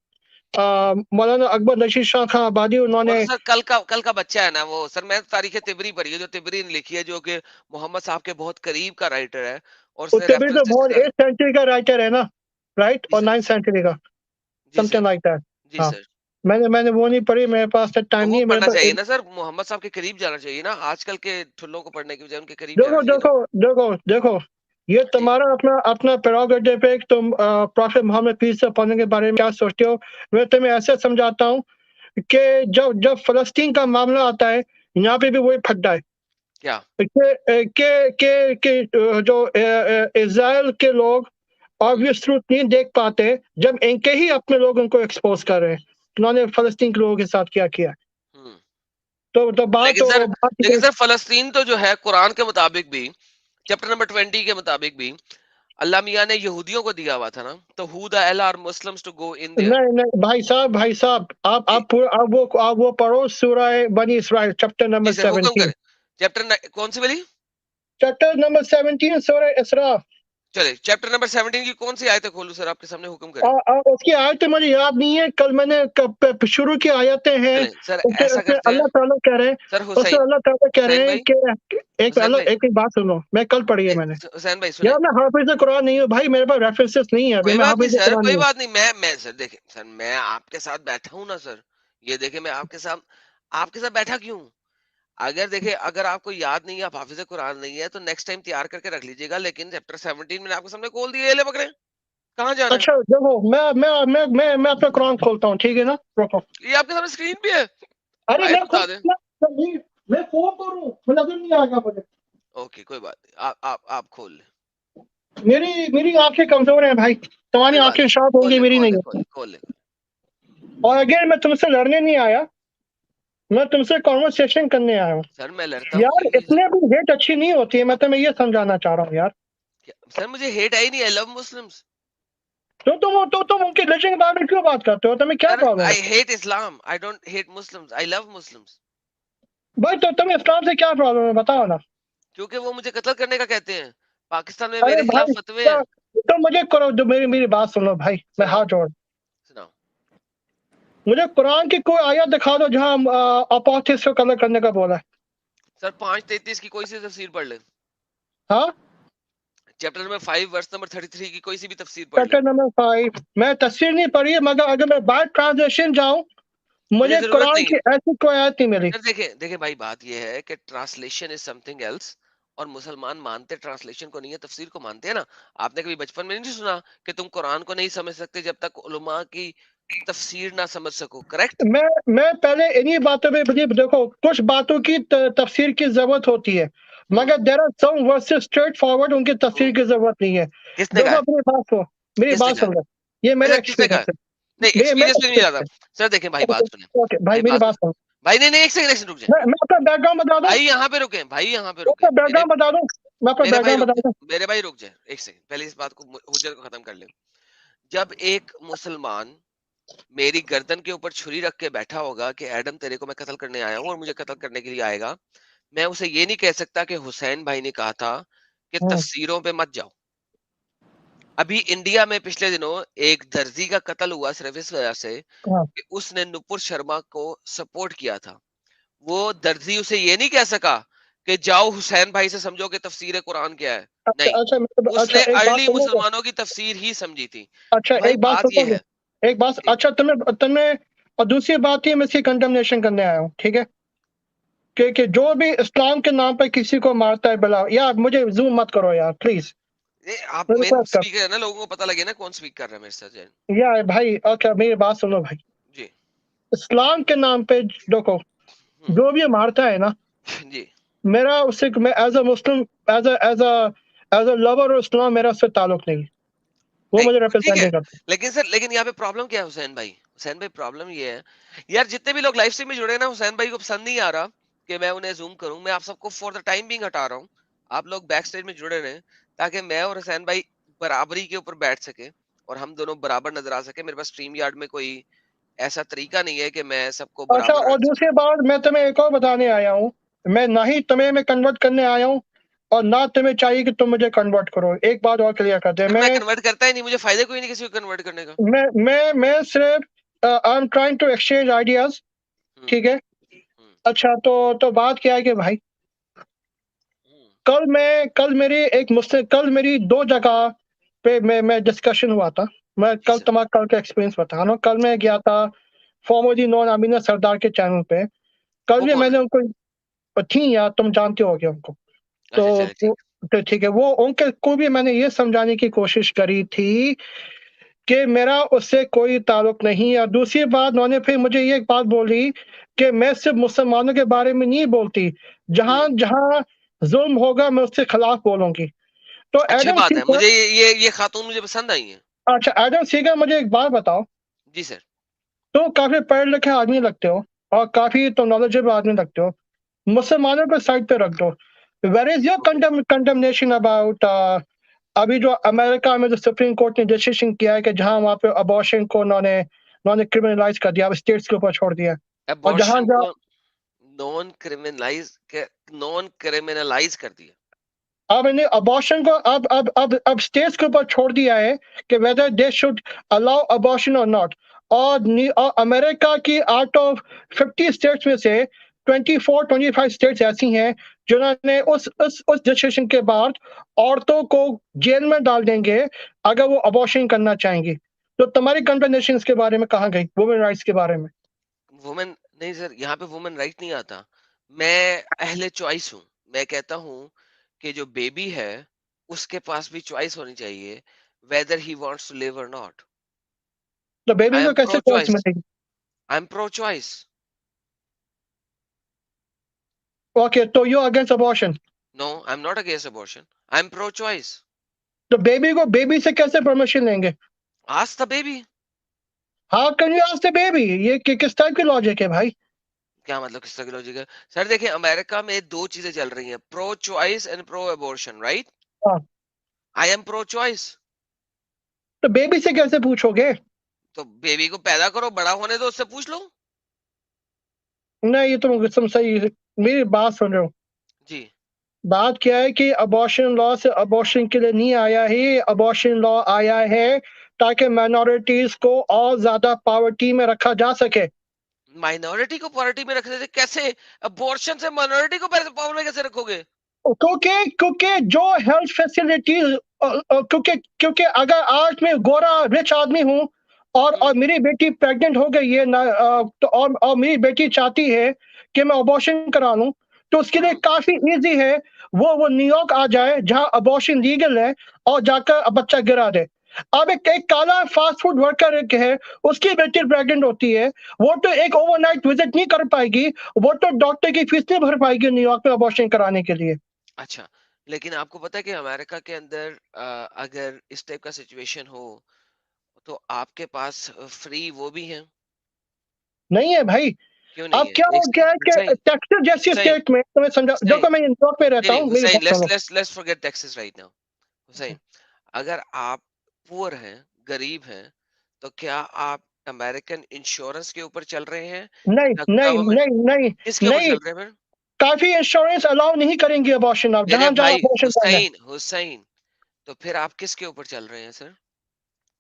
S2: मौलाना अकबर नशीर शाह खां आबादी
S1: वो
S2: उन्होंने।
S1: तो सर कल का बच्चा है ना वो। सर मैंने तो तारीख तिबरी पढ़ी है, जो तिबरी ने लिखी है, जो कि मोहम्मद साहब के बहुत करीब का राइटर है, और उसने
S2: तिबरी तो
S1: रेफरेंसेस
S2: बहुत
S1: निकाले।
S2: 8th सेंचुरी का राइटर है ना, राइट?
S1: जी
S2: और
S1: सर।
S2: 9th सेंचुरी का,
S1: जी
S2: समथिंग
S1: सर।
S2: Like that.
S1: जी
S2: हाँ,
S1: सर।
S2: मैंने वो नहीं पढ़ी, मेरे पास
S1: तो
S2: टाइम
S1: वो
S2: नहीं है मेरे
S1: पढ़ना चाहिए
S2: पास।
S1: ना सर, मोहम्मद साहब के करीब जाना चाहिए ना। आजकल के ठुल्लों को पढ़ने की बजाय उनके करीब जाना
S2: देखो
S1: चाहिए ना।
S2: देखो देखो देखो, ये
S1: जी।
S2: तुम्हारा अपना अपना प्रेरोगेटिव है कि तुम प्रॉफिट मोहम्मद पीस अपॉन के बारे में क्या सोचते हो। मैं तुम्हें ऐसे समझाता हूँ कि जब जब फलस्तीन का मामला आता है, यहाँ पे भी वही फड्डा है
S1: क्या?
S2: जो इज़राइल के लोग
S1: हम्म
S2: ऑब्वियस ट्रूथ नहीं देख पाते, जब इनके ही अपने लोग उनको एक्सपोज कर रहे हैं। उन्होंने फलस्तीन के लोगों के साथ क्या किया।
S1: हम्म
S2: तो
S1: लेकिन सर,
S2: ये
S1: फलस्तीन तो जो है, कुरान के मुताबिक भी, चैप्टर नंबर 20 के मुताबिक भी, अल्लाह मियाँ ने यहूदियों को दिया हुआ था ना। तो who the hell are Muslims to go in there?
S2: नहीं नहीं भाई साहब,
S1: जी।
S2: आप वो पढ़ो सूरह बनी इसराइल चैप्टर
S1: जी
S2: नंबर
S1: सर, हुक्म
S2: 17।
S1: करें। कौन सी वाली?
S2: चैप्टर नंबर 17 सूरह इसरा।
S1: चले, चैप्टर नंबर 17 की कौन सी आयतें खोलूं सर, आपके सामने, हुक्म करें।
S2: उसकी आयतें मुझे याद नहीं है, कल मैंने शुरू की आयतें हैं।
S1: चले सर,
S2: उसमें
S1: ऐसा
S2: उसमें
S1: करते हैं।
S2: अल्लाह ताला कह रहे हैं,
S1: सर हुसैन,
S2: कह
S1: हुसैन
S2: रहे हैं
S1: भाई,
S2: कि
S1: हुसैन भाई,
S2: एक बात सुनो, मैं कल पढ़ी है
S1: नहीं,
S2: मैंने।
S1: हुसैन भाई सुने।
S2: यार मैं हाफिज कुरान नहीं हूँ भाई, मेरे पास रेफरेंसेस नहीं है, अभी
S1: कोई
S2: मैं
S1: बात नहीं
S2: हाफिज
S1: सर,
S2: कुरान
S1: कोई
S2: नहीं हूँ।
S1: बात नहीं। मैं सर, देखे सर, मैं आपके साथ बैठा हूं ना सर। ये देखे, मैं आपके साथ बैठा क्यों? अगर देखे, अगर आपको याद नहीं है, आप हाफिज कुरान नहीं है, तो नेक्स्ट टाइम तैयार करके रख लीजिएगा। लेकिन चैप्टर 17 मैंने आपके सामने खोल दिया, ये ले पकड़े। कहाँ जाना है?
S2: अच्छा देखो, मैं अपना कुरान खोलता हूँ, ठीक है ना, रुको।
S1: ये आपके सामने स्क्रीन पे है।
S2: अरे
S1: आयत बता दें।
S2: मैं फोन करूँ, नजर नहीं आएगा मुझे।
S1: ओके, कोई बात नहीं, आप खोल ले।
S2: मेरी आंखें कमजोर हैं भाई, तुम्हारी
S1: कोई बात
S2: आंखें
S1: नहीं,
S2: शार्प
S1: खोल
S2: होंगी,
S1: ले,
S2: मेरी
S1: खोल
S2: नहीं
S1: ले, खोल
S2: है।
S1: ले, खोल ले।
S2: और अगेन मैं तुमसे लड़ने नहीं आया। मैं तुमसे कॉन्वर्सेशन करने आया हूँ
S1: सर मैं लड़ता हूँ
S2: यार।
S1: कोई नहीं
S2: इतने भी हेट अच्छी नहीं होती है, मैं तुम्हें ये समझाना चाह रहा हूँ यार।
S1: सर मुझे हेट आई नहीं, आई लव मुस्लिम्स।
S2: तुम उनके रिलीजन के बारे में क्यों बात करते हो? तुम्हें क्या
S1: सर
S2: प्रॉब्लम है?
S1: I hate Islam, I don't hate Muslims, I love Muslims.
S2: भाई तो तुम्हें इस्लाम से क्या प्रॉब्लम है, बताओ ना।
S1: क्योंकि वो मुझे कत्ल करने का कहते हैं, पाकिस्तान में
S2: अरे
S1: मेरे खिलाफ
S2: भाई
S1: फतवे हैं।
S2: तो मुझे करो, जो मेरी मेरी बात सुनो भाई, मैं
S1: सुनाओ,
S2: हाथ जोड़।
S1: सुनाओ।
S2: मुझे कुरान की कोई आयत दिखा दो जहाँ अपोस्टेट्स को कत्ल करने का बोला है।
S1: सर 5:33 की कोई सी तफसीर पढ़ ले।
S2: हाँ,
S1: चैप्टर नंबर 5 वर्स नंबर 33 की कोई सी भी तफसीर पढ़ ले।
S2: Chapter number 5। मैं तफसीर नहीं पढ़ी है, मगर अगर मैं बाय ट्रांसलेशन जाऊं,
S1: मुझे
S2: मुझे
S1: जरूरत
S2: कुरान
S1: नहीं
S2: की
S1: है।
S2: ऐसी कोई आयत नहीं मिली।
S1: सर देखें देखें भाई, बात ये है कि ट्रांसलेशन इज समथिंग एल्स, और मुसलमान मानते ट्रांसलेशन को नहीं है, तफसीर को मानते हैं ना। आपने कभी बचपन में नहीं सुना कि तुम कुरान को नहीं समझ सकते जब तक उलमा की तफसीर ना समझ सको, करेक्ट?
S2: मैं पहले इन्हीं बातों में बिलीव, देखो कुछ बातों की तफसीर की जरूरत होती है,
S1: हम्म।
S2: मगर there are some verses straightforward उनकी तफसीर
S1: हम्म।
S2: की जरूरत नहीं है।
S1: किसने कहा
S2: देखो
S1: है?
S2: अपनी बात सुनो, मेरी
S1: किसने
S2: बात
S1: कहा है?
S2: सुन लो। ये
S1: नहीं
S2: मेरा
S1: सर, किसने कहा
S2: एक्सपीरियंस
S1: है?
S2: है।
S1: नहीं
S2: मेरा
S1: एक्सपीरियंस पे नहीं जाता।
S2: एक्सपीरियंस
S1: सर देखें भाई,
S2: है।
S1: बात सुने।
S2: ओके भाई,
S1: भाई
S2: मेरी
S1: बात
S2: बात
S1: सुने।
S2: सुनो।
S1: भाई नहीं नहीं, एक सेकंड रुक जाए।
S2: मैं अपना बैकग्राउंड बता दूं।
S1: भाई यहाँ पे रुके, भाई यहाँ पे
S2: मैं
S1: रुके
S2: अपना
S1: मेरे।
S2: बैकग्राउंड बता दूं। मैं अपना
S1: मेरे भाई
S2: बैकग्राउंड
S1: रुक
S2: बता
S1: जाए,
S2: दूं।
S1: मेरे भाई रुक जाए एक सेकंड, पहले इस बात को हुज्जत को खत्म कर ले। जब एक मुसलमान मेरी गर्दन के ऊपर छुरी रख के बैठा होगा कि एडम तेरे को मैं कत्ल करने आया हूँ और मुझे कत्ल करने के लिए आएगा, मैं उसे ये नहीं कह सकता कि हुसैन भाई ने कहा था कि
S2: हम्म,
S1: तफसीरों पे मत जाओ। अभी इंडिया में पिछले दिनों एक दर्जी का कत्ल हुआ सिर्फ इस वजह से
S2: हाँ।
S1: कि उसने नुपुर शर्मा को सपोर्ट किया था। वो दर्जी उसे ये नहीं कह सका कि जाओ हुसैन भाई से समझो कि तफसीर कुरान क्या है।
S2: अच्छा
S1: नहीं,
S2: अच्छा अच्छा,
S1: उसने
S2: एक बात
S1: अर्ली
S2: सुनोगे?
S1: मुसलमानों की तफसीर ही समझी थी।
S2: अच्छा
S1: तो भाई
S2: एक बात
S1: बात ये
S2: सुनोगे?
S1: है।
S2: एक बात,
S1: जी।
S2: अच्छा तुम्हें तुम्हें और दूसरी बात ही मैं इसकी कंडमनेशन करने आया हूँ, ठीक है? कि जो भी इस्लाम के नाम पे किसी को मारता है, भला यार मुझे जूम मत करो यार प्लीज।
S1: ये आप
S2: मैं
S1: मेन
S2: रिक्वेस्ट कर,
S1: स्पीकर है ना, लोगों को पता लगे ना कौन स्पीक कर रहा है मेरे साथ जैन।
S2: यार भाई ओके मेरी बात सुनो भाई।
S1: जी।
S2: इस्लाम के नाम पे देखो,
S1: हम्म।
S2: जो भी मारता है ना,
S1: जी।
S2: मेरा उससे, मैं as a Muslim, as a lover of Islam, मेरा उससे ताल्लुक नहीं है। वो
S1: नहीं
S2: मुझे
S1: वो ठीक
S2: रिप्रेजेंट
S1: है,
S2: नहीं करता।
S1: लेकिन सर लेकिन यहाँ पे प्रॉब्लम क्या है हुसैन भाई? हुसैन भाई प्रॉब्लम ये है, यार जितने भी लोग लाइव स्ट्रीम में जुड़े हैं ना, हुसैन भाई को पसंद नहीं आ रहा कि मैं उन्हें जूम करूं। मैं आप सबको फॉर द टाइम बिंग हटा रहा हूँ। आप लोग बैक स्टेज में जुड़े रहें ताकि मैं और हुसैन भाई बराबरी के ऊपर बैठ सके और हम दोनों बराबर नजर आ सके। मेरे पास स्ट्रीम यार्ड में कोई ऐसा तरीका नहीं है कि मैं सबको
S2: अच्छा,
S1: बराबर
S2: और
S1: रख सकूं।
S2: दूसरी बात मैं तुम्हें एक और बताने आया हूँ। मैं ना ही तुम्हें मैं कन्वर्ट करने आया हूँ, और ना तुम्हें चाहिए कि तुम मुझे कन्वर्ट करो। एक बात और क्लियर कर दे।
S1: सर मैं कन्वर्ट करता ही नहीं, मुझे फायदा कोई नहीं किसी को कन्वर्ट करने का।
S2: मैं सिर्फ I am trying to exchange ideas,
S1: hmm.
S2: ठीक है?
S1: हम्म।
S2: अच्छा तो बात क्या है कि भाई,
S1: हम्म।
S2: कल मेरी दो जगह पे मैं डिस्कशन हुआ था। मैं
S1: जी
S2: कल
S1: सर।
S2: तुम्हारा कल का एक्सपीरियंस बता रहा हूँ। कल मैं गया था फॉर्मली नॉन अमीना सरदार के चैनल पे। कल
S1: वो
S2: भी
S1: कौन है?
S2: मैंने उनको, थी यार, तुम जानते होगे उनको।
S1: अच्छा चले
S2: तो
S1: ठीक।
S2: तो ठीक है, वो उनके को भी मैंने ये समझाने की कोशिश करी थी कि मेरा उससे कोई ताल्लुक नहीं है। और दूसरी बात, उन्होंने फिर मुझे ये एक बात बोली कि मैं सिर्फ मुसलमानों के बारे में नहीं बोलती, जहां
S1: हम्म।
S2: जहां जुल्म होगा मैं उसके खिलाफ बोलूंगी। तो
S1: अच्छी
S2: एडम
S1: बात है,
S2: सीगर,
S1: मुझे ये खातून मुझे पसंद आई है।
S2: अच्छा एडम सीगर, मुझे एक बात बताओ।
S1: जी सर।
S2: तो काफी पढ़े लिखे आदमी लगते हो, और काफी तो नॉलेजेबल आदमी लगते हो। मुसलमानों को साइड पे रख दो। Where is your
S1: okay.
S2: Condemnation about अभी जो अमेरिका में जो सुप्रीम कोर्ट ने डिसीजन किया है कि जहां वहां पे अबॉर्शन को उन्होंने उन्होंने क्रिमिनलाइज कर दिया, अब स्टेट्स के ऊपर छोड़ दिया। और जहां
S1: अबॉर्शन
S2: जहां
S1: को नॉन क्रिमिनलाइज कर दिया।
S2: अब इन्हें अबॉर्शन को अब स्टेट्स के ऊपर छोड़ दिया है कि whether they should allow abortion और नॉट। और अमेरिका की आउट ऑफ 50 स्टेट्स में से 24-25 स्टेट्स ऐसी हैं जिन्होंने उस डिसीजन के बाद औरतों को जेल में डाल देंगे अगर वो अबॉर्शन करना चाहेंगी। तो तुम्हारी कंडमनेशन के बारे में कहाँ गई, वुमेन राइट्स के बारे में?
S1: वुमेन नहीं सर, यहाँ पे वुमेन राइट नहीं आता। मैं अहले चॉइस हूँ। मैं कहता हूँ कि जो बेबी है उसके पास भी चॉइस होनी चाहिए, whether he wants to live और नॉट।
S2: तो बेबी
S1: आई
S2: को
S1: एम
S2: कैसे
S1: प्रो
S2: चॉइस
S1: चॉइस।
S2: मिलेगी?
S1: I am pro choice.
S2: Okay, तो you against abortion?
S1: No I am not against abortion, I am pro choice.
S2: तो baby से कैसे permission लेंगे?
S1: Ask the baby.
S2: How can you ask the baby? ये किस type की logic है भाई?
S1: क्या मतलब किस तरह की लॉजिक है? सर देखिए अमेरिका में 2 चीज़ें चल रही हैं, pro choice and pro abortion, right?
S2: हाँ,
S1: आई एम प्रो चॉइस।
S2: तो बेबी से कैसे पूछोगे?
S1: तो बेबी को पैदा करो, बड़ा होने दो, उससे पूछ लो।
S2: नहीं, ये तुम सही मेरी बात सुन रहे हो।
S1: जी।
S2: बात क्या है कि अबॉर्शन लॉ से अबॉर्शन के लिए नहीं आया ही, अबॉर्शन लॉ आया है ताकि माइनॉरिटीज़ को और ज़्यादा पॉवर्टी में रखा जा सके।
S1: माइनॉरिटी को पॉवर्टी में रखने से कैसे? अबॉर्शन से माइनॉरिटी को पावर में कैसे रखोगे?
S2: क्योंकि क्योंकि जो हेल्थ फैसिलिटीज क्योंकि क्योंकि अगर आज मैं गोरा रिच आदमी हूँ
S1: हुँ,
S2: और मेरी बेटी प्रेग्नेंट हो गई है ना, तो और मेरी बेटी चाहती है कि मैं अबॉर्शन करा लूं, तो उसके लिए
S1: हुँ।
S2: काफी इजी है। वो न्यूयॉर्क आ जाए जहां अबॉर्शन लीगल है और जाकर बच्चा गिरा दे। अब एक काला फास्ट फूड वर्कर एक है, उसकी बेटी प्रेग्नेंट होती है, वो तो एक ओवरनाइट विजिट नहीं कर पाएगी, वो तो डॉक्टर की फीस नहीं भर पाएगी न्यूयॉर्क में अबॉर्शन कराने के लिए।
S1: अच्छा, लेकिन आपको पता है कि अमेरिका के अंदर अगर इस टाइप का सिचुएशन हो, तो आपके पास फ्री वो भी हैं।
S2: नहीं है भाई।
S1: क्यों नहीं
S2: अब
S1: है?
S2: क्या
S1: एक
S2: हो गया
S1: सेकंड,
S2: है कि
S1: हुसैन,
S2: टेक्सास जैसी
S1: हुसैन,
S2: स्टेट में तुम्हें समझा,
S1: हुसैन,
S2: देखो मैं न्यूयॉर्क में
S1: नहीं,
S2: रहता
S1: नहीं,
S2: हूँ, मेरी
S1: हुसैन,
S2: बात सुनो।
S1: Let's forget Texas right now. Hussain, अगर आप पुअर हैं, गरीब हैं, तो क्या आप अमेरिकन इंश्योरेंस के ऊपर चल रहे हैं
S2: नहीं
S1: या
S2: नहीं
S1: गवर्नमेंट?
S2: नहीं नहीं
S1: किसके ऊपर
S2: नहीं,
S1: चल रहे हैं फिर?
S2: काफी इंश्योरेंस अलाउ नहीं करेंगे अबॉर्शन, अब
S1: मेरे
S2: जहां जहां
S1: भाई
S2: अबॉर्शन करना है।
S1: हुसैन, हुसैन, तो फिर आप किसके ऊपर चल रहे हैं सर?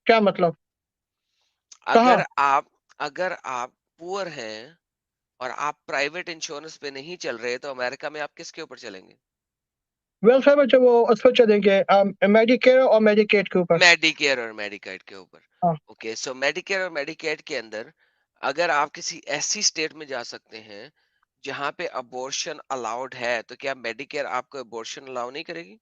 S2: क्या मतलब?
S1: अगर
S2: कहाँ?
S1: आप अगर आप पुअर हैं और आप प्राइवेट इंश्योरेंस पे नहीं चल रहे, तो अमेरिका में आप किसके ऊपर चलेंगे?
S2: वेलफेयर में जो वो उस पर चलेंगे, मेडिकेयर और मेडिकेड के ऊपर।
S1: मेडिकेयर और मेडिकेड के ऊपर।
S2: हाँ।
S1: ओके, सो मेडिकेयर और मेडिकेड के अंदर अगर आप किसी ऐसी स्टेट में जा सकते हैं जहां पे अबॉर्शन अलाउड है, तो क्या मेडिकेयर आपको अबॉर्शन अलाउ नहीं करेगी?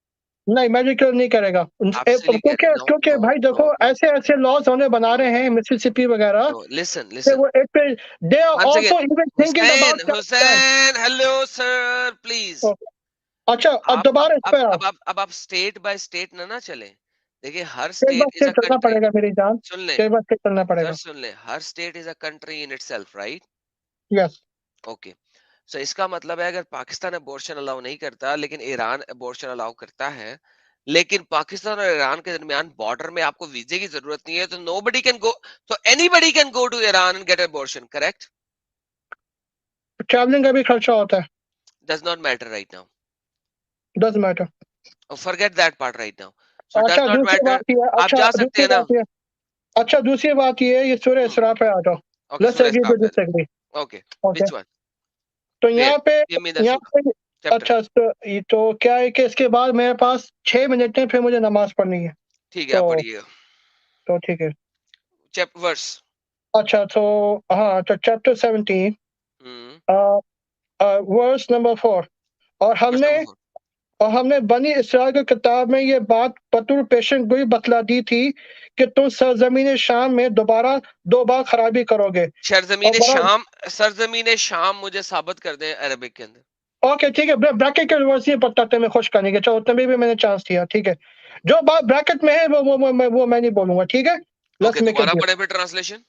S2: नहीं, मेडिकेयर नहीं करेगा
S1: आप सिली कह रहे
S2: क्योंकि
S1: हैं। नो,
S2: क्योंकि
S1: नो,
S2: भाई
S1: नो,
S2: देखो,
S1: नो,
S2: ऐसे ऐसे लॉज होने बना
S1: नो,
S2: रहे हैं मिसिसिपी वगैरह
S1: नो, लिसन,
S2: कि
S1: लिसन,
S2: वो एक पे they are
S1: once again.
S2: Also even thinking
S1: Hussain,
S2: about.
S1: Hussain, hello sir, please.
S2: अच्छा, अब
S1: आप
S2: दोबारा इस पे आओ।
S1: अब आप स्टेट बाय स्टेट ना चलें। देखिए हर
S2: कई बार
S1: स्टेट इज
S2: से
S1: अ
S2: चलना
S1: कंट्री।
S2: पड़ेगा मेरी जान,
S1: सुन ले,
S2: कई बार से चलना
S1: सर
S2: पड़ेगा।
S1: सुन ले, हर state is a country in itself, right?
S2: Yes.
S1: Okay, so इसका मतलब है अगर पाकिस्तान अबॉर्शन अलाउ नहीं करता लेकिन ईरान अबॉर्शन अलाउ करता है, लेकिन पाकिस्तान और ईरान के दरमियान बॉर्डर में आपको वीजे की जरूरत नहीं है, तो नोबडी कैन गो, तो anybody can go to Iran and get abortion, correct?
S2: Travelling का भी खर्चा होता है।
S1: Does not matter right now.
S2: Does matter.
S1: Forget that part right now. So does
S2: अच्छा
S1: नॉट
S2: दूसरी बात
S1: मैटर।
S2: ये है,
S1: आप
S2: अच्छा
S1: जा सकते
S2: दूसरी
S1: हैं ना।
S2: बात ये अच्छा दूसरी बात ये है, ये सूरह
S1: हम्म,
S2: इसरा पे आ जाओ।
S1: ओके,
S2: लेट्स
S1: सूरह
S2: एग्री टू
S1: इस्राफ है।
S2: Disagree.
S1: Okay,
S2: okay.
S1: Which one?
S2: तो
S1: वेयर?
S2: यहाँ पे
S1: गिव मी द
S2: यहाँ
S1: सूरह,
S2: पे
S1: चैप्टर।
S2: अच्छा, तो क्या है कि इसके बाद मेरे पास 6 मिनट है, फिर मुझे नमाज पढ़नी है।
S1: ठीक है, आप
S2: तो
S1: पढ़िएगा।
S2: तो ठीक है।
S1: Chap verse.
S2: अच्छा तो हाँ, तो चैप्टर 17
S1: हम्म।
S2: Verse number 4। और
S1: वर्स
S2: हमने
S1: नंबर 4।
S2: और हमने बनी इसराइल की किताब में ये बात बतौर पेशन गोई बतला दी थी कि तुम सरजमीन शाम में दोबारा 2 बार खराबी करोगे और
S1: सरजमीन
S2: बड़ा।
S1: शाम, सरजमीन शाम मुझे साबित कर दें अरबिक के अंदर।
S2: ओके ठीक है, ब्रैकेट के रिवर्स नहीं पता मैं खुश करने के, चलो तभी भी मैंने चांस दिया, ठीक है। जो बात ब्रैकेट में है वो मैं नहीं बोलूंगा, ठीक है। लेट्स
S1: ओके,
S2: मेक
S1: दोबारा
S2: इट।
S1: पढ़े फिर ट्रांसलेशन।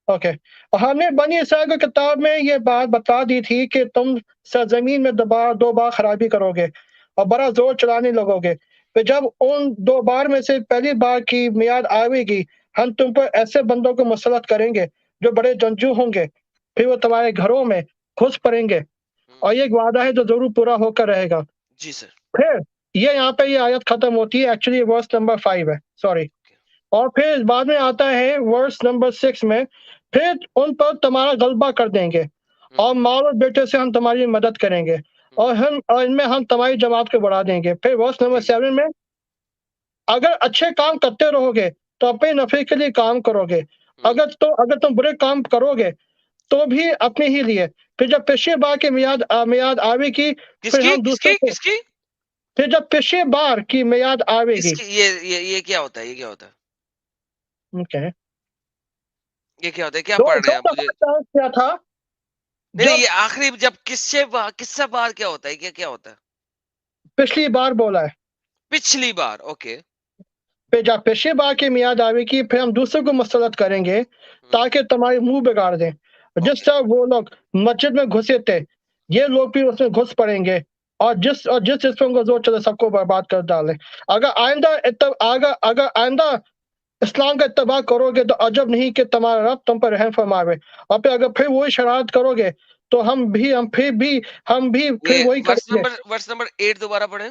S2: ओके। और हमने बनी इसराइल की किताब में ये बात बता दी थी कि तुम सरजमीन में 2 बार खराबी करोगे और बड़ा जोर चलाने लगोगे। फिर जब उन 2 बार में से पहली बार की मियाद आएगी, हम तुम पर ऐसे बंदों को मुसलत करेंगे जो बड़े जंजू होंगे, फिर वो तुम्हारे घरों में घुस पड़ेंगे, और ये एक वादा है जो जरूर पूरा होकर रहेगा।
S1: जी सर।
S2: फिर ये यहाँ पे ये आयत खत्म होती है, एक्चुअली वर्स नंबर 5 है, सॉरी।
S1: ओके।
S2: और फिर बाद में आता है वर्स नंबर 6 में, फिर उन पर तुम्हारा गलबा कर देंगे
S1: हम्म,
S2: और माँ और बेटे से हम तुम्हारी मदद करेंगे
S1: हम्म,
S2: और इनमें हम तुम्हारी जमात को बढ़ा देंगे। फिर वर्स नंबर
S1: जी जी।
S2: 7 में, अगर अच्छे काम करते रहोगे तो अपने नफे के लिए काम करोगे,
S1: हम्म।
S2: अगर तुम बुरे काम करोगे तो भी अपने ही लिए। फिर जब पिछली बार की मियाद आवेगी, फिर
S1: किसकी
S2: हम दूसरों
S1: किसकी
S2: को
S1: किसकी?
S2: फिर जब पिछली बार की मियाद आवेगी।
S1: किसकी? ये क्या होता है? ये क्या होता है?
S2: ओके।
S1: ये क्या होता है? क्या
S2: दो
S1: पढ़ रहे
S2: दो
S1: हैं आप मुझे?
S2: दफा चांस क्या था
S1: नहीं नहीं,
S2: जब
S1: ये आखिरी जब किससे बात क्या होता है? क्या क्या होता है?
S2: पिछली बार बोला है।
S1: पिछली बार, ओके।
S2: फिर जब पिछली बार की मियाद आवेगी, फिर हम दूसरों को मुसलत करेंगे
S1: हम्म,
S2: ताकि तुम्हारे मुंह बिगाड़ दें। जिस
S1: ओके।
S2: तरह वो लोग मस्जिद में घुसे थे, ये लोग भी उसमें घुस पड़ेंगे और जिस सिस्टम को ज़ोर चले सबको बर्बाद कर डालें। अगर आइंदा इस्लाम का इत्तेबा करोगे तो अजब नहीं कि तुम्हारा रब तुम पर रहम फरमावे और फिर अगर फिर वही शरारत करोगे तो हम भी
S1: ये
S2: फिर वही करेंगे।
S1: वर्स नंबर 8 दोबारा पढ़ें।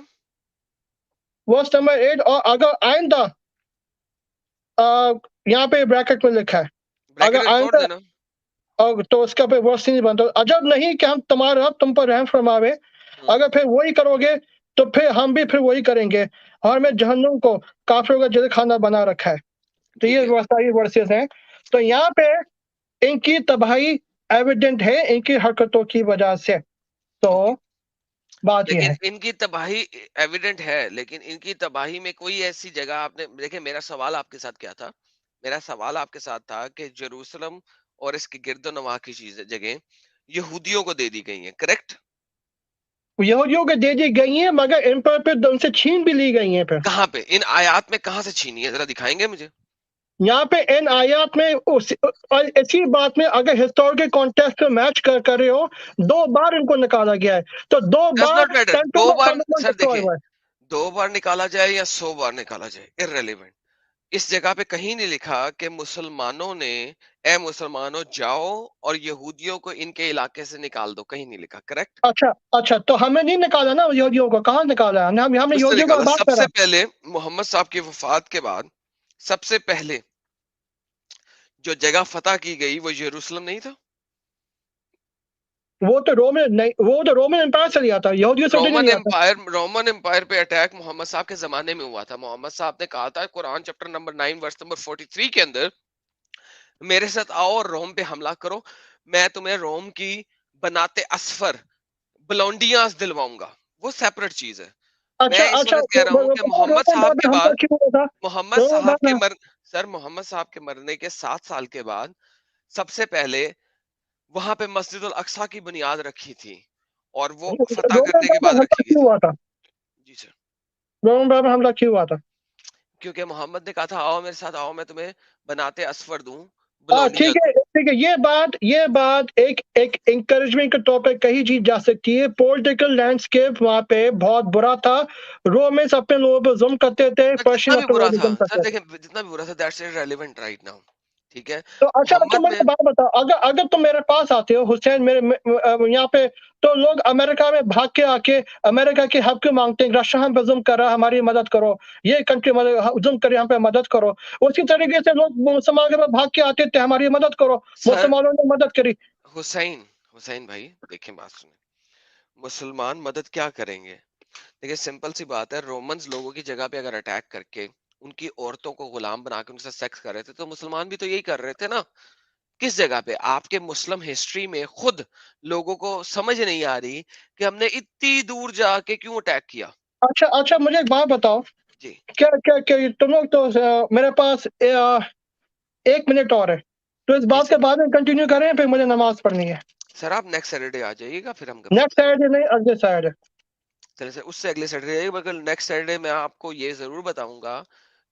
S2: वर्स नंबर 8 और अगर आइंदा यहाँ पे ब्रैकेट में लिखा है,
S1: ब्रैकेट
S2: अगर
S1: में छोड़
S2: आइंदा
S1: देना।
S2: तो उसका फिर वर्स नहीं बनता। अजब नहीं कि हम तुम्हारा रब तुम पर रहम फरमावे,
S1: हम्म।
S2: अगर फिर वही करोगे तो फिर हम भी फिर वही करेंगे और हमें जहन्नुम को काफिरों का जैसे खाना बना रखा है। तो
S1: ठीक
S2: ये
S1: है।
S2: सारी वर्सेस हैं। तो यहाँ पे इनकी तबाही एविडेंट है इनकी हरकतों की वजह से। तो
S1: ओके।
S2: बात ये
S1: लेकिन
S2: है।
S1: इनकी तबाही एविडेंट है, लेकिन इनकी तबाही में कोई ऐसी जगह आपने देखिए, मेरा सवाल आपके साथ क्या था? मेरा सवाल आपके साथ था कि जेरूसलम और इसके गिर्दोनवाह की चीजें जगह यहूदियों को दे दी गई हैं, करेक्ट?
S2: यहूदियों को दे दी गई हैं मगर इन पर फिर उनसे छीन भी ली गई हैं फिर।
S1: कहाँ पे इन आयात में कहाँ से छीनी है, जरा दिखाएंगे मुझे?
S2: यहाँ पे इन आयात में और इसी बात में अगर हिस्टोरिकल कॉन्टेक्स्ट में मैच कर रहे हो, 2 बार इनको निकाला गया है। तो 2
S1: डज
S2: बार
S1: नॉट मैटर, दो
S2: टेंपल ऑफ
S1: बार
S2: सॉलोमन
S1: सर
S2: डिस्ट्रॉय
S1: देखिए,
S2: हुआ है।
S1: 2 बार निकाला जाए या 100 बार निकाला जाए, इररेलेवेंट। इस जगह पे कहीं नहीं लिखा कि मुसलमानों ने, ए मुसलमानों जाओ और यहूदियों को इनके इलाके से निकाल दो, कहीं नहीं लिखा, करेक्ट?
S2: अच्छा तो हमने नहीं निकाला ना यहूदियों को, कहाँ निकाला है? हमने
S1: उसने
S2: यहूदियों को
S1: निकाला
S2: आबाद
S1: सबसे
S2: करा।
S1: पहले, मोहम्मद साहब की वफात के बाद सबसे पहले जो जगह फतह की गई वो यरूशलेम नहीं था?
S2: वो तो रोमन एम्पायर से लिया था, यहूदियों से नहीं लिया था।
S1: रोमन एम्पायर पे अटैक मोहम्मद साहब के जमाने में हुआ था। मोहम्मद साहब ने कहा था Quran chapter number 9 verse number 43 के अंदर, मेरे साथ आओ और रोम पे हमला करो, मैं तुम्हें रोम की बनाते असफर बलौंडियां दिलवाऊंगा। वो सेपरेट चीज है।
S2: अच्छा,
S1: मैं इस
S2: अच्छा,
S1: वक्त कह रहा हूँ कि मोहम्मद
S2: रोमन
S1: साहब
S2: बाब
S1: के
S2: में हमला
S1: बाद,
S2: क्यों हुआ था?
S1: मोहम्मद
S2: रोमन
S1: साहब
S2: बाब
S1: के
S2: में
S1: मर सर मोहम्मद साहब के मरने के 7 साल के बाद सबसे पहले वहां पे मस्जिद अल अक्सा की बुनियाद रखी थी और वो फतह
S2: रोमन
S1: करने के
S2: बाब में
S1: बाद
S2: हमला
S1: रखी गई
S2: क्यों
S1: थी।
S2: हुआ था?
S1: जी सर।
S2: रोमन बाब में हमला क्यों हुआ था?
S1: क्योंकि मोहम्मद ने कहा था आओ मेरे साथ, आओ मैं तुम्हें बनाते असफर दूं, बुलौंडियां
S2: ठीक
S1: दूं।
S2: है, ठीक है। ये बात एक एक एनकरेजमेंट के तौर पे कही जी जा सकती है। पॉलिटिकल लैंडस्केप वहाँ पे बहुत बुरा था। रोमन्स अपने लोगों पर जुल्म करते थे,
S1: सर जितना
S2: पर्शियन
S1: भी
S2: अपने
S1: बुरा
S2: लोगों पर
S1: था,
S2: जुल्म
S1: सर
S2: करते थे।
S1: देखें जितना भी बुरा था, दैट्स इररिलेवेंट राइट नाउ। ठीक है।
S2: तो अच्छा
S1: मोहम्मद
S2: मुझे
S1: में
S2: बात बताओ, अगर अगर तुम मेरे पास आते हो हुसैन यहाँ पे, तो लोग अमेरिका में भाग के आके अमेरिका के हक क्यों मांगते हैं? रशिया हम पे जुल्म कर रहा है, हमारी मदद करो। ये कंट्री जुल्म करे, हम पे मदद करो। उसी तरीके से लोग मुसलमान के पास भाग के आते थे, हमारी मदद करो।
S1: सर
S2: मुसलमानों ने मदद करी।
S1: हुसैन हुसैन भाई देखें, बात सुने, मुसलमान मदद क्या करेंगे? देखिए सिंपल सी बात है, रोमन्स लोगों की जगह पे अगर अटैक करके उनकी औरतों को गुलाम बना के उनसे सेक्स कर रहे थे, तो मुसलमान भी तो यही कर रहे थे ना। किस जगह पे आपके मुस्लिम हिस्ट्री में खुद लोगों को समझ नहीं आ रही कि हमने इतनी दूर जाके क्यों अटैक किया?
S2: अच्छा, अच्छा, मुझे एक बात बताओ,
S1: जी।
S2: क्या क्या क्या तुम लोग तो मेरे पास 1 मिनट और है, तो इस
S1: जी
S2: बात के
S1: सर।
S2: बाद में कंटिन्यू करें, फिर मुझे नमाज पढ़नी है।
S1: सर आप नेक्स्ट सैटरडे आ जाइएगा, फिर हम गपशप
S2: नेक्स्ट सैटरडे नहीं, अगले सैटरडे।
S1: चले सर, उससे अगले सैटरडे, मगर नेक्स्ट सैटरडे मैं आपको ये जरूर बताऊंगा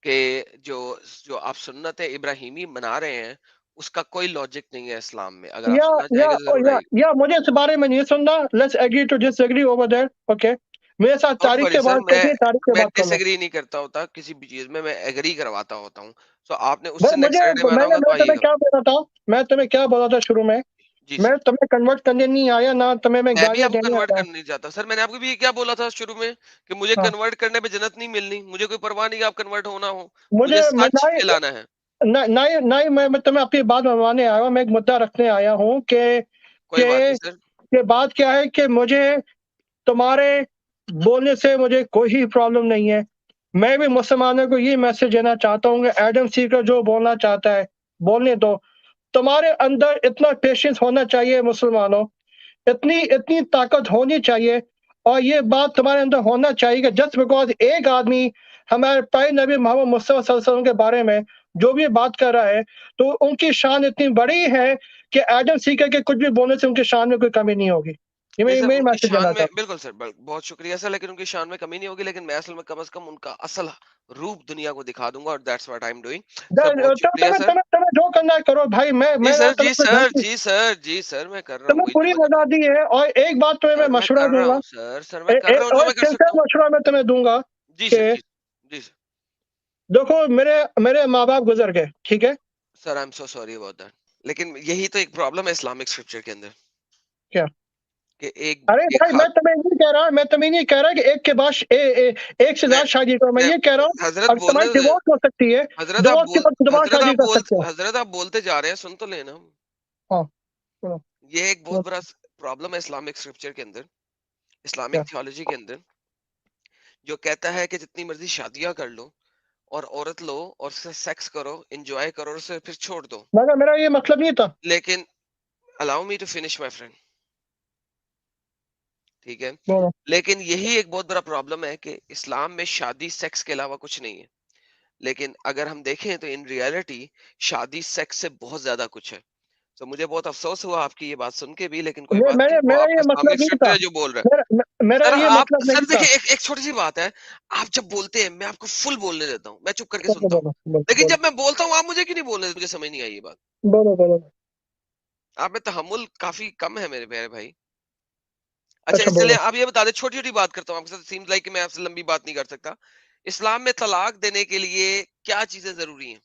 S1: कि जो जो आप सुन्नत इब्राहिमी मना रहे हैं उसका कोई लॉजिक नहीं है इस्लाम में। अगर आप
S2: या
S1: सुनना
S2: या
S1: चाहेंगे तो जरूर आइए।
S2: या मुझे इस बारे में नहीं सुनना। Let's agree to disagree over there. Okay, मेरे साथ
S1: डोंट
S2: तारीख
S1: वरी
S2: के
S1: सर,
S2: बाद करनी है, तारीख के
S1: मैं
S2: बाद कर लो।
S1: डिसएग्री नहीं करता होता किसी भी चीज में, मैं एग्री करवाता होता हूँ। सो आपने
S2: भाई
S1: उससे नेक्स्ट
S2: मुझे
S1: सैटरडे में आना
S2: मैंने
S1: होगा तो
S2: मैं तुम्हें
S1: आइएगा।
S2: क्या बोला था? मैं तुम्हें क्या बोला था शुरू में?
S1: जी
S2: मैं
S1: सर।
S2: तुम्हें कन्वर्ट करने नहीं आया ना, तुम्हें मैं
S1: मैं भी
S2: गालियां
S1: आपको
S2: देने
S1: कन्वर्ट
S2: आया।
S1: करना नहीं चाहता सर, मैंने आपको भी ये क्या बोला था शुरू में कि मुझे
S2: हाँ,
S1: कन्वर्ट करने पे जन्नत नहीं मिलनी, मुझे कोई परवाह नहीं कि आप कन्वर्ट होना हो,
S2: मुझे
S1: मुझे
S2: मैं
S1: सच
S2: ना
S1: फैलाना है।
S2: ना ना ही मैं तुम्हें अपनी बात मनवाने आया हूँ। मैं एक मुद्दा रखने आया हूँ
S1: कोई बात नहीं
S2: कि
S1: सर।
S2: कि बात क्या है कि मुझे तुम्हारे बोलने से मुझे कोई ही प्रॉब्लम नहीं है। मैं भी मुसलमानों को ये मैसेज देना चाहता हूँ कि एडम सीकर जो बोलना चाहता है, बोलने दो। तुम्हारे अंदर इतना पेशेंस होना चाहिए मुसलमानों, इतनी इतनी ताकत होनी चाहिए और ये बात तुम्हारे अंदर होना चाहिए कि जस्ट बिकॉज़ एक आदमी हमारे प्यारे नबी मोहम्मद मुस्तफा सल्लल्लाहु अलैहि वसल्लम के बारे में जो भी बात कर रहा है, तो उनकी शान इतनी बड़ी है कि एडम सीकर के कुछ भी बोलने से उनकी शान में कोई कमी नहीं होगी। ये
S1: नहीं
S2: मैं
S1: सर,
S2: मैं
S1: उनकी
S2: मैसेज
S1: शान
S2: देना
S1: में
S2: चाहता
S1: बिल्कुल सर, बहुत शुक्रिया सर, लेकिन उनकी शान में कमी नहीं होगी, लेकिन मैं असल में कम से कम उनका असल रूप दुनिया को दिखा दूंगा, और that's what I am doing. Sir
S2: हूँ।
S1: बहुत शुक्रिया
S2: तुम्हें
S1: सर।
S2: तुम्हें तुम्हें जो करना है करो भाई,
S1: जी
S2: मैं ना
S1: सर, जी
S2: तुम्हें कोई
S1: सर,
S2: गलती,
S1: जी सर, जी सर, मैं कर रहा हूँ
S2: तुम्हें
S1: वही जो
S2: पूरी
S1: मैं करना है।
S2: आज़ादी है, और एक बात तुम्हें मैं
S1: सर मैं
S2: मशवरा
S1: कर रहा
S2: दूँगा,
S1: हूँ सर, सर मैं कर रहा हूँ जो
S2: और
S1: मैं कर सकता
S2: सिंसियर
S1: हूँ।
S2: मशवरा मैं तुम्हें दूँगा
S1: जी
S2: कि
S1: सर, जी, जी सर।
S2: देखो, मेरे माँ-बाप गुज़र गए, ठीक है?
S1: Sir I am so sorry about that. लेकिन यही तो एक प्रॉब्लम है इस्लामिक स्क्रिप्चर के अंदर,
S2: क्या?
S1: कि एक
S2: अरे
S1: एक
S2: भाई,
S1: खात
S2: मैं तुम्हें नहीं कह रहा कि एक के बाद एक से
S1: मैं
S2: ज़्यादा शादी करो, मैं
S1: मैं
S2: ये कह रहा हूँ,
S1: हज़रत
S2: अगर
S1: बोलने
S2: तुम्हारी डिवोर्स हो सकती है, डिवोर्स के बाद दोबारा शादी कर सकते हो।
S1: हज़रत आप बोलते जा रहे हैं, सुन तो लेना।
S2: हाँ, सुनो,
S1: ये एक बहुत
S2: सुनो,
S1: बड़ा प्रॉब्लम है इस्लामिक स्क्रिप्चर के अंदर,
S2: क्या?
S1: इस्लामिक थियोलॉजी के अंदर, जो कहता है कि जितनी मर्जी शादियां कर लो और औरत लो और उससे सेक्स करो, एंजॉय करो और उसे फिर छोड़ दो।
S2: मगर मेरा ये मतलब नहीं था।
S1: लेकिन allow me to finish my friend, ठीक है।
S2: बोलो।
S1: लेकिन यही एक बहुत बड़ा प्रॉब्लम है कि इस्लाम में शादी सेक्स के अलावा कुछ नहीं है। लेकिन अगर हम देखें तो इन रियलिटी शादी सेक्स से बहुत ज्यादा कुछ है। तो मुझे बहुत अफसोस हुआ आपकी ये बात सुन के भी, लेकिन कोई बात नहीं, वो
S2: मेरा ये
S1: आपका
S2: मतलब
S1: इस्लामिक
S2: नहीं
S1: स्क्रिप्चर
S2: था।
S1: है जो बोल रहा है।
S2: मेरा
S1: सर
S2: ये
S1: आप
S2: मतलब
S1: सर
S2: नहीं था।
S1: देखिए, एक छोटी सी बात है। आप जब बोलते हैं मैं आपको फुल बोलने देता हूँ, मैं चुप करके
S2: बोलो,
S1: सुनता हूँ।
S2: बोलो, बोलो,
S1: लेकिन
S2: बोलो,
S1: जब मैं बोलता हूँ आप मुझे क्यों नहीं बोलने देते? मुझे समझ नहीं आई ये बात।
S2: बोलो, बोलो।
S1: आप में तहम्मुल काफी कम है मेरे प्यारे भाई। अच्छा
S2: अच्छा,
S1: चलिए,
S2: बोलो।
S1: आप ये बता दें, छोटी छोटी बात करता हूँ आपके साथ, सीम्स लाइक कि मैं आपसे लंबी बात नहीं कर सकता। इस्लाम में तलाक देने के लिए क्या चीजें जरूरी हैं?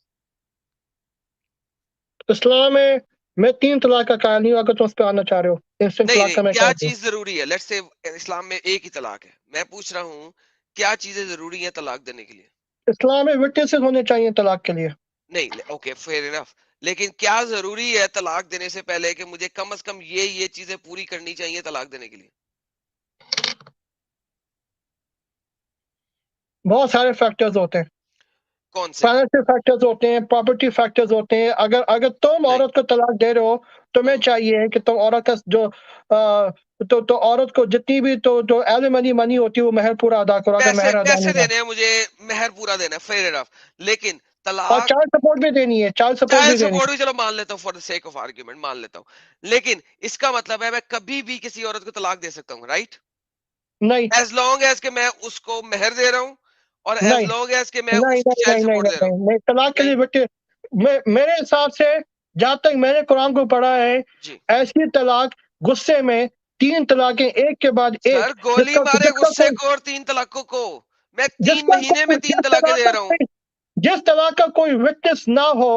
S2: इस्लाम में मैं 3 तलाक का कायल नहीं हूँ, अगर तुम उस पे आना चाह रहे हो। इंस्टेंट
S1: नहीं
S2: तलाक
S1: नहीं,
S2: का मैं
S1: क्या
S2: कायल हूँ।
S1: चीज जरूरी है? लेट्स से इस्लाम में एक ही तलाक है, मैं पूछ रहा हूँ क्या चीजें जरूरी हैं तलाक देने के लिए?
S2: इस्लाम में विटनेसेस होने चाहिए तलाक के लिए।
S1: नहीं, ओके फेयर इनफ। लेकिन क्या जरूरी है तलाक देने से पहले कि मुझे कम से कम ये चीजें पूरी करनी चाहिए तलाक देने के लिए?
S2: बहुत सारे फैक्टर्स होते हैं।
S1: कौन से?
S2: फाइनेंशियल फैक्टर्स होते हैं, प्रॉपर्टी फैक्टर्स होते हैं। अगर अगर तुम
S1: नहीं।
S2: औरत को तलाक दे रहे हो, तुम्हें
S1: हम्म।
S2: चाहिए कि तुम औरत का जो औरत को जितनी भी जो एलिमनी मनी होती है, वो महर पूरा अदा करो, अगर
S1: पैसे
S2: महर अदा
S1: पैसे
S2: नहीं किया।
S1: देने हैं मुझे, मेहर पूरा देना है, फेयर इनफ। लेकिन
S2: और
S1: तलाक,
S2: चाइल्ड सपोर्ट भी देनी है, चाइल्ड सपोर्ट
S1: चाइल्ड
S2: भी देनी
S1: सपोर्ट भी चलो मान लेता हूँ, for the sake of argument मान लेता हूँ, लेकिन इसका मतलब है मैं कभी भी किसी औरत को तलाक दे सकता हूँ, राइट?
S2: है। नहीं,
S1: एज लॉन्ग एज के मैं उसको मेहर दे रहा हूँ, और एज
S2: नहीं,
S1: लॉन्ग एज के मैं
S2: नहीं,
S1: उसकी
S2: नहीं,
S1: चाइल्ड
S2: नहीं, नहीं,
S1: सपोर्ट
S2: नहीं,
S1: दे रहा
S2: नहीं,
S1: हूँ।
S2: नहीं, तलाक के
S1: नहीं।
S2: लिए बेटे, मेरे हिसाब से, जहाँ तक मैंने कुरान को पढ़ा है,
S1: जी।
S2: ऐसी तलाक गुस्से में 3 तलाकें एक के बाद एक,
S1: सर गोली
S2: जिसका
S1: मारे
S2: जिसका
S1: गुस्से
S2: कोई
S1: को और 3 तलाकों को। मैं तीन
S2: जिसका
S1: महीने में
S2: कोई
S1: तीन तलाकें दे रहा हूँ।
S2: जिस तलाक का कोई विटनेस ना हो,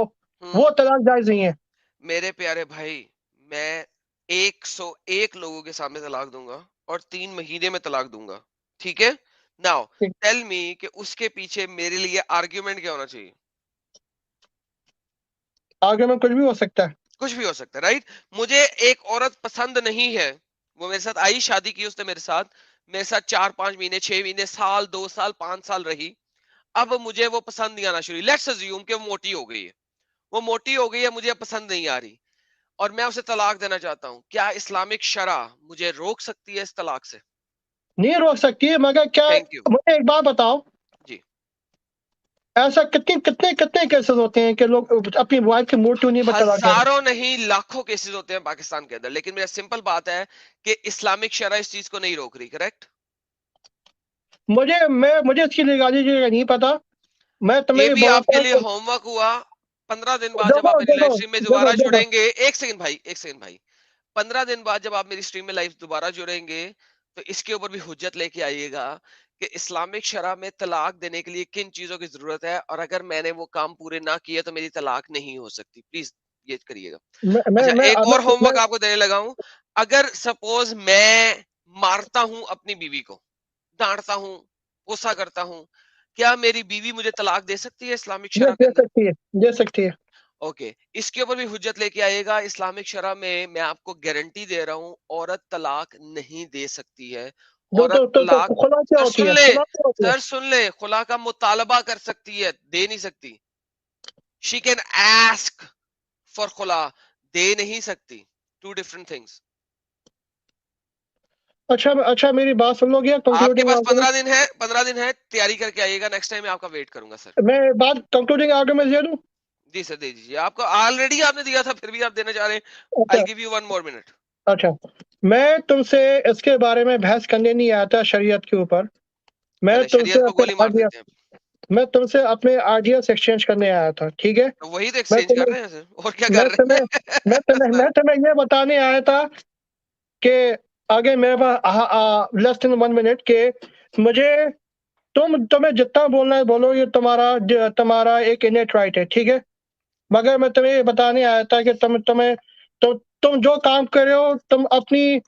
S2: वो
S1: हम्म।
S2: तलाक जायज़ नहीं है।
S1: मेरे प्यारे भाई, मैं 101 लोगों के सामने तलाक दूंगा और 3 महीने में तलाक दूंगा, ठीक है। नाउ
S2: ठीक,
S1: टेल मी कि उसके पीछे मेरे लिए आर्ग्यूमेंट क्या होना चाहिए?
S2: आगे में कुछ भी हो सकता है।
S1: कुछ भी हो सकता है, राइट? मुझे एक औरत पसंद नहीं है, वो मेरे साथ आई, शादी की उसने मेरे साथ 4-5 महीने, 6 महीने, साल, 2 साल, 5 साल रही। अब मुझे वो पसंद नहीं आना शुरू, लेट्स अज्यूम कि वो मोटी हो गई है, वो मोटी हो गई है, मुझे अब पसंद नहीं आ रही, और मैं उसे तलाक देना चाहता हूँ। क्या इस्लामिक शरा मुझे रोक सकती है इस तलाक से?
S2: नहीं रोक सकती है, मगर क्या,
S1: थैंक यू।
S2: मुझे एक बात बताओ,
S1: जी।
S2: ऐसा कितने केसेस होते हैं कि लोग अपनी वाइफ की मूड ट्यूनिंग पर तलाक दे रहे
S1: हजारों नहीं लाखों केसेस होते हैं पाकिस्तान के अंदर, लेकिन मेरा सिंपल बात है कि इस्लामिक शरा इस चीज को नहीं रोक रही, करेक्ट?
S2: हैं? मुझे इसकी लीगैलिटी का नहीं पता। मैं तुम्हें
S1: ये
S2: ये
S1: भी
S2: बोल
S1: आपके
S2: रहा
S1: लिए
S2: हूँ
S1: होमवर्क हुआ। 15 दिन बाद जब
S2: देखो,
S1: आप मेरी लाइव
S2: देखो,
S1: स्ट्रीम में
S2: देखो,
S1: दोबारा
S2: देखो,
S1: जुड़ेंगे, एक सेकंड भाई, एक सेकंड भाई, 15 दिन बाद जब आप मेरी स्ट्रीम में लाइव दोबारा जुड़ेंगे, तो इसके ऊपर भी हुज्जत लेके आइएगा कि इस्लामिक शरा में तलाक देने के लिए किन चीजों की जरूरत है, और अगर मैंने वो काम पूरे ना किए तो मेरी तलाक नहीं हो सकती, प्लीज ये करिएगा।
S2: मैं मैं
S1: अच्छा,
S2: मैं
S1: एक
S2: मैं
S1: और
S2: मैं
S1: होमवर्क आपको देने लगा हूं। अगर सपोज मैं मारता हूं अपनी बीवी को, डांटता हूं, गुस्सा करता हूं, क्या मेरी बीवी मुझे तलाक दे सकती है इस्लामिक शरा के
S2: दे
S1: अंदर?
S2: सकती है, दे सकती है।
S1: ओके, इसके ऊपर भी हुज्जत लेके आएगा। इस्लामिक शरा में मैं आपको गारंटी दे रहा हूं, औरत तलाक नहीं दे सकती है। औरत तलाक,
S2: खुला क्या
S1: सर
S2: होती
S1: सुन
S2: है,
S1: ले,
S2: खुला क्या होती है?
S1: सर सुन ले, खुला का मुतालबा कर सकती है, दे नहीं सकती। शी कैन आस्क फॉर खुला, दे नहीं सकती। Two different things.
S2: अच्छा, अच्छा, मेरी बात सुन लोगे,
S1: आपके
S2: कंक्लूडिंग
S1: पास
S2: आर्गुमेंट।
S1: 15 दिन है, 15 दिन है, तैयारी करके आइएगा, नेक्स्ट टाइम मैं आपका वेट करूंगा सर।
S2: मैं बात कंक्लूडिंग आर्गुमेंट दे दूं?
S1: जी सर दे दीजिए, आपको ऑलरेडी आपने दिया था, फिर भी आप देना चाह रहे हैं।
S2: अच्छा,
S1: I give you 1 more minute.
S2: अच्छा। मैं तुमसे इसके बारे में बहस करने नहीं आया था शरीयत के ऊपर। मैं
S1: पहले
S2: तुमसे
S1: शरीयत को
S2: अपने
S1: गोली मार
S2: आइडिया
S1: देते हैं।
S2: मैं तुमसे अपने आइडियाज़ एक्सचेंज करने आया था, ठीक है?
S1: तो वही तो
S2: मैं
S1: एक्सचेंज कर
S2: तुम्हें
S1: रहे हैं सर, और क्या
S2: मैं
S1: कर रहे
S2: तुम्हें मैं
S1: हैं?
S2: तुम्हें
S1: सर
S2: मैं तुम्हें ये बताने आया था कि आगे मेरे पास लेस देन 1 मिनट के मुझे तुम्हें जितना बोलना है बोलो, ये तुम्हारा एक इनेट राइट है, ठीक है? मगर मैं तुम्हें ये बताने आया था कि तुम जो काम कर रहे हो, तुम अपनी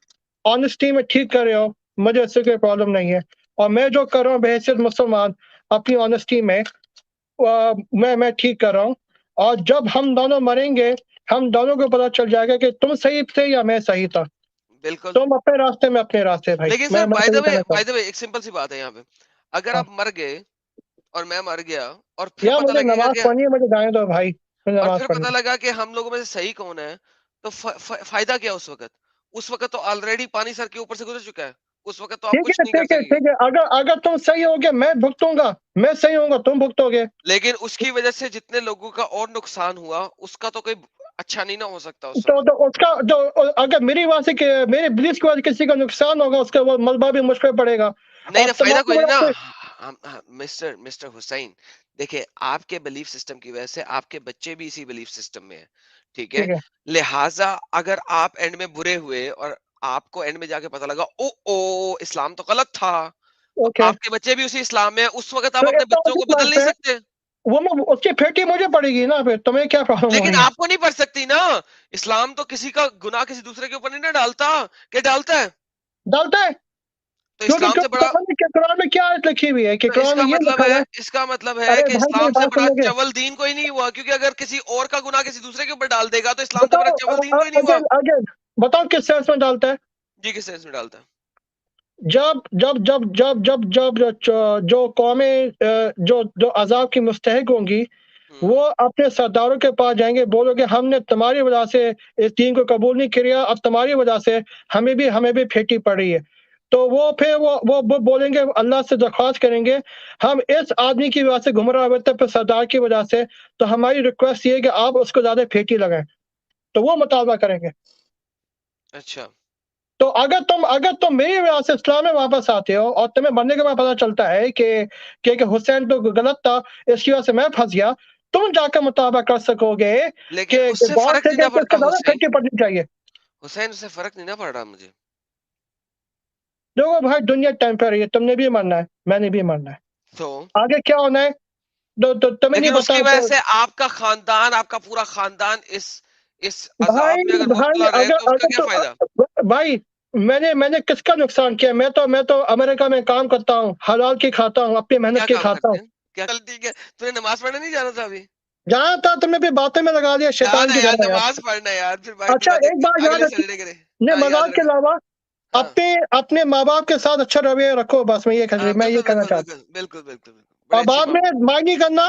S2: ऑनेस्टी में ठीक कर रहे हो, मुझे इससे कोई प्रॉब्लम नहीं है। और मैं जो कर रहा हूँ बहैसियत मुसलमान अपनी ऑनेस्टी में मैं ठीक कर रहा हूँ। और जब हम दोनों मरेंगे, हम दोनों को पता चल जाएगा कि तुम सही थे या मैं सही था।
S1: बिल्कुल।
S2: तुम अपने रास्ते में अपने रास्ते भाई।
S1: लेकिन
S2: मैं
S1: सर
S2: मैं तो ये कहना चाहूँ।
S1: बाय द वे एक सिंपल सी बात है यहाँ पे। अगर
S2: हाँ।
S1: आप मर गए और मैं मर गया और फिर
S2: या
S1: पता
S2: मुझे
S1: लगेगा
S2: नमाज़
S1: कि
S2: पढ़नी है, मुझे जाने दो भाई, मुझे
S1: और
S2: नमाज़
S1: फिर
S2: पढ़नी
S1: पता
S2: है।
S1: लगा कि हम लोगों में से सही कौन है, तो फ़ायदा क्या उस वक़्त? उस वक़्त तो ऑलरेडी पानी सर के ऊपर से गुज़र चुका है। उस वक़्त तो आप
S2: ठीक
S1: कुछ
S2: है,
S1: नहीं कर
S2: ठीक है,
S1: सकेंगे।
S2: ठीक है। अगर अगर तुम सही होगे मैं भुगतूँगा, मैं सही होऊँगा तुम भुगतोगे।
S1: लेकिन उसकी वज़ह से जितने लोगों का और नुकसान हुआ, उसका तो कोई अच्छा नहीं ना हो सकता उस वक़्त।
S2: तो उसका जो अगर मेरे बिलीफ की वजह से किसी का नुकसान होगा, उसका वो मलबा भी मुझ पे पड़ेगा।
S1: नहीं
S2: और
S1: ना, फ़ायदा
S2: तुम्हारी
S1: कोई नहीं ना।
S2: वजह से
S1: मिस्टर मिस्टर हुसैन, देखिए आपके बिलीफ सिस्टम की वज़ह से आपके बच्चे भी इसी बिलीफ सिस्टम में हैं, ठीक है?
S2: ठीक है,
S1: लिहाज़ा अगर आप एंड में बुरे हुए और आपको एंड में जाके पता लगा, इस्लाम तो गलत था, तो
S2: ओके।
S1: आपके बच्चे भी उसी इस्लाम में हैं, उस वक़्त आप
S2: तो
S1: अपने
S2: इसका
S1: बच्चों को
S2: मतलब
S1: बदल नहीं
S2: है
S1: सकते।
S2: वो मैं उसकी फेटी मुझे पड़ेगी ना फिर, तुम्हें क्या प्रॉब्लम हो
S1: लेकिन
S2: रही है?
S1: आपको नहीं पड़ सकती ना। इस्लाम तो किसी का गुनाह किसी दूसरे के ऊपर नहीं ना डालता, क्या डालता है?
S2: डालता है?
S1: तो
S2: क्योंकि
S1: इस्लाम से बड़ा
S2: कुरान में क्या आयत लिखी हुई है कि
S1: तो
S2: कुरान में ये लिखा हुआ है।
S1: इसका मतलब है
S2: अरे
S1: कि
S2: भाई मेरी
S1: इस्लाम से
S2: बात
S1: बड़ा
S2: सुनोगे?
S1: चवल दीन कोई नहीं हुआ, क्योंकि अगर किसी और का गुनाह किसी दूसरे के ऊपर डाल देगा तो इस्लाम से बड़ा
S2: बताओ
S1: चवल दीन कोई नहीं हुआ।
S2: अगेन अगेन बताओ किस सेंस में डालता है?
S1: जी, किस सेंस में डालता है?
S2: जब जब जब जब जब जब जो कौमें जो जो अज़ाब की मुस्तहिक होंगी, वो
S1: हुँ,
S2: अपने सरदारों के पास जाएँगे, बोलोगे हमने तुम्हारी वजह से इस दीन को कबूल नहीं किया, अब तुम्हारी वजह से हमें भी फेंटी पड़ रही है। तो वो फिर वो बोलेंगे, अल्लाह से दरख्वास्त करेंगे, हम इस आदमी की वजह से गुमराह हुए थे, फिर सरदार की वजह से, तो हमारी रिक्वेस्ट ये है कि आप उसको ज़्यादा फेंटी लगाएँ। तो वो मुतालबा करेंगे।
S1: अच्छा,
S2: तो अगर तुम मेरी वजह से इस्लाम में वापस आते हो और तुम्हें मरने के बाद पता चलता है कि हुसैन तो गलत था, इसकी वजह से मैं फँस गया, तुम जाकर मुतालबा कर सकोगे
S1: लेकिन
S2: कि
S1: उससे
S2: गॉड
S1: फ़र्क
S2: से
S1: नहीं
S2: कि
S1: ना
S2: इसको
S1: पड़ता
S2: ज़्यादा
S1: हुसैन।
S2: फटके पड़नी चाहिए।
S1: उससे फ़र्क नहीं ना पड़ रहा मुझे।
S2: देखो भाई दुनिया टेम्परेरी है, तुमने भी मरना है, मैंने भी मरना है।
S1: तो
S2: आगे क्या होना है? तुम्हें नहीं
S1: लेकिन
S2: पता
S1: उसकी वजह
S2: तो
S1: से आपका खानदान, आपका पूरा खानदान इस
S2: भाई
S1: अज़ाब में अगर
S2: भाई
S1: मुब्तला रहे
S2: अगर
S1: तो उसका
S2: अगर
S1: क्या
S2: तो
S1: फ़ायदा?
S2: भाई मैंने किसका नुकसान किया? मैं तो अमेरिका में काम करता हूँ, हलाल की खाता हूँ, अपनी मेहनत
S1: क्या
S2: की
S1: काम
S2: खाता
S1: करते
S2: हूँ।
S1: हैं? क्या चल ठीक है, तूने नमाज़ पढ़ने नहीं जाना था अभी?
S2: जहाँ था तुमने भी बातों में लगा दिया शैतान
S1: जाना
S2: की
S1: यार,
S2: तरह यार।
S1: नमाज़ पढ़ना यार, फिर
S2: अच्छा
S1: बातें
S2: एक बात याद
S1: अगले संडे
S2: रखना,
S1: करें।
S2: ने
S1: हाँ, याद
S2: मज़ाक के
S1: रखना।
S2: अलावा
S1: हाँ।
S2: अपने अपने माँ-बाप के साथ अच्छा रवैया रखो, बस मैं ये
S1: बिल्कुल,
S2: कहना
S1: बिल्कुल,
S2: चाहता
S1: बिल्कुल, बिल्कुल, बिल्कुल, बिल्कुल।
S2: हूँ।
S1: बड़े
S2: और
S1: अच्छे
S2: बाद में
S1: मामू
S2: माइंड नहीं करना,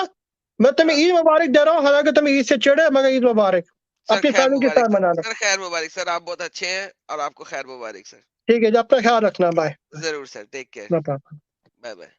S2: मैं तुम्हें
S1: हाँ।
S2: ईद मुबारक दे रहा हूँ, हालाँकि तुम ईद से चिढ़े मगर ईद मुबारक।
S1: सर
S2: अपनी
S1: खैर
S2: फैमिली के
S1: मुबारक
S2: साथ मनाना।
S1: सर, खैर मुबारक सर, आप बहुत अच्छे हैं और आपको खैर मुबारक सर।
S2: ठीक है जी, अपना ख़्याल रखना। बाय, बाय,
S1: ज़रूर sir, take care.
S2: No problem.
S1: Bye-bye.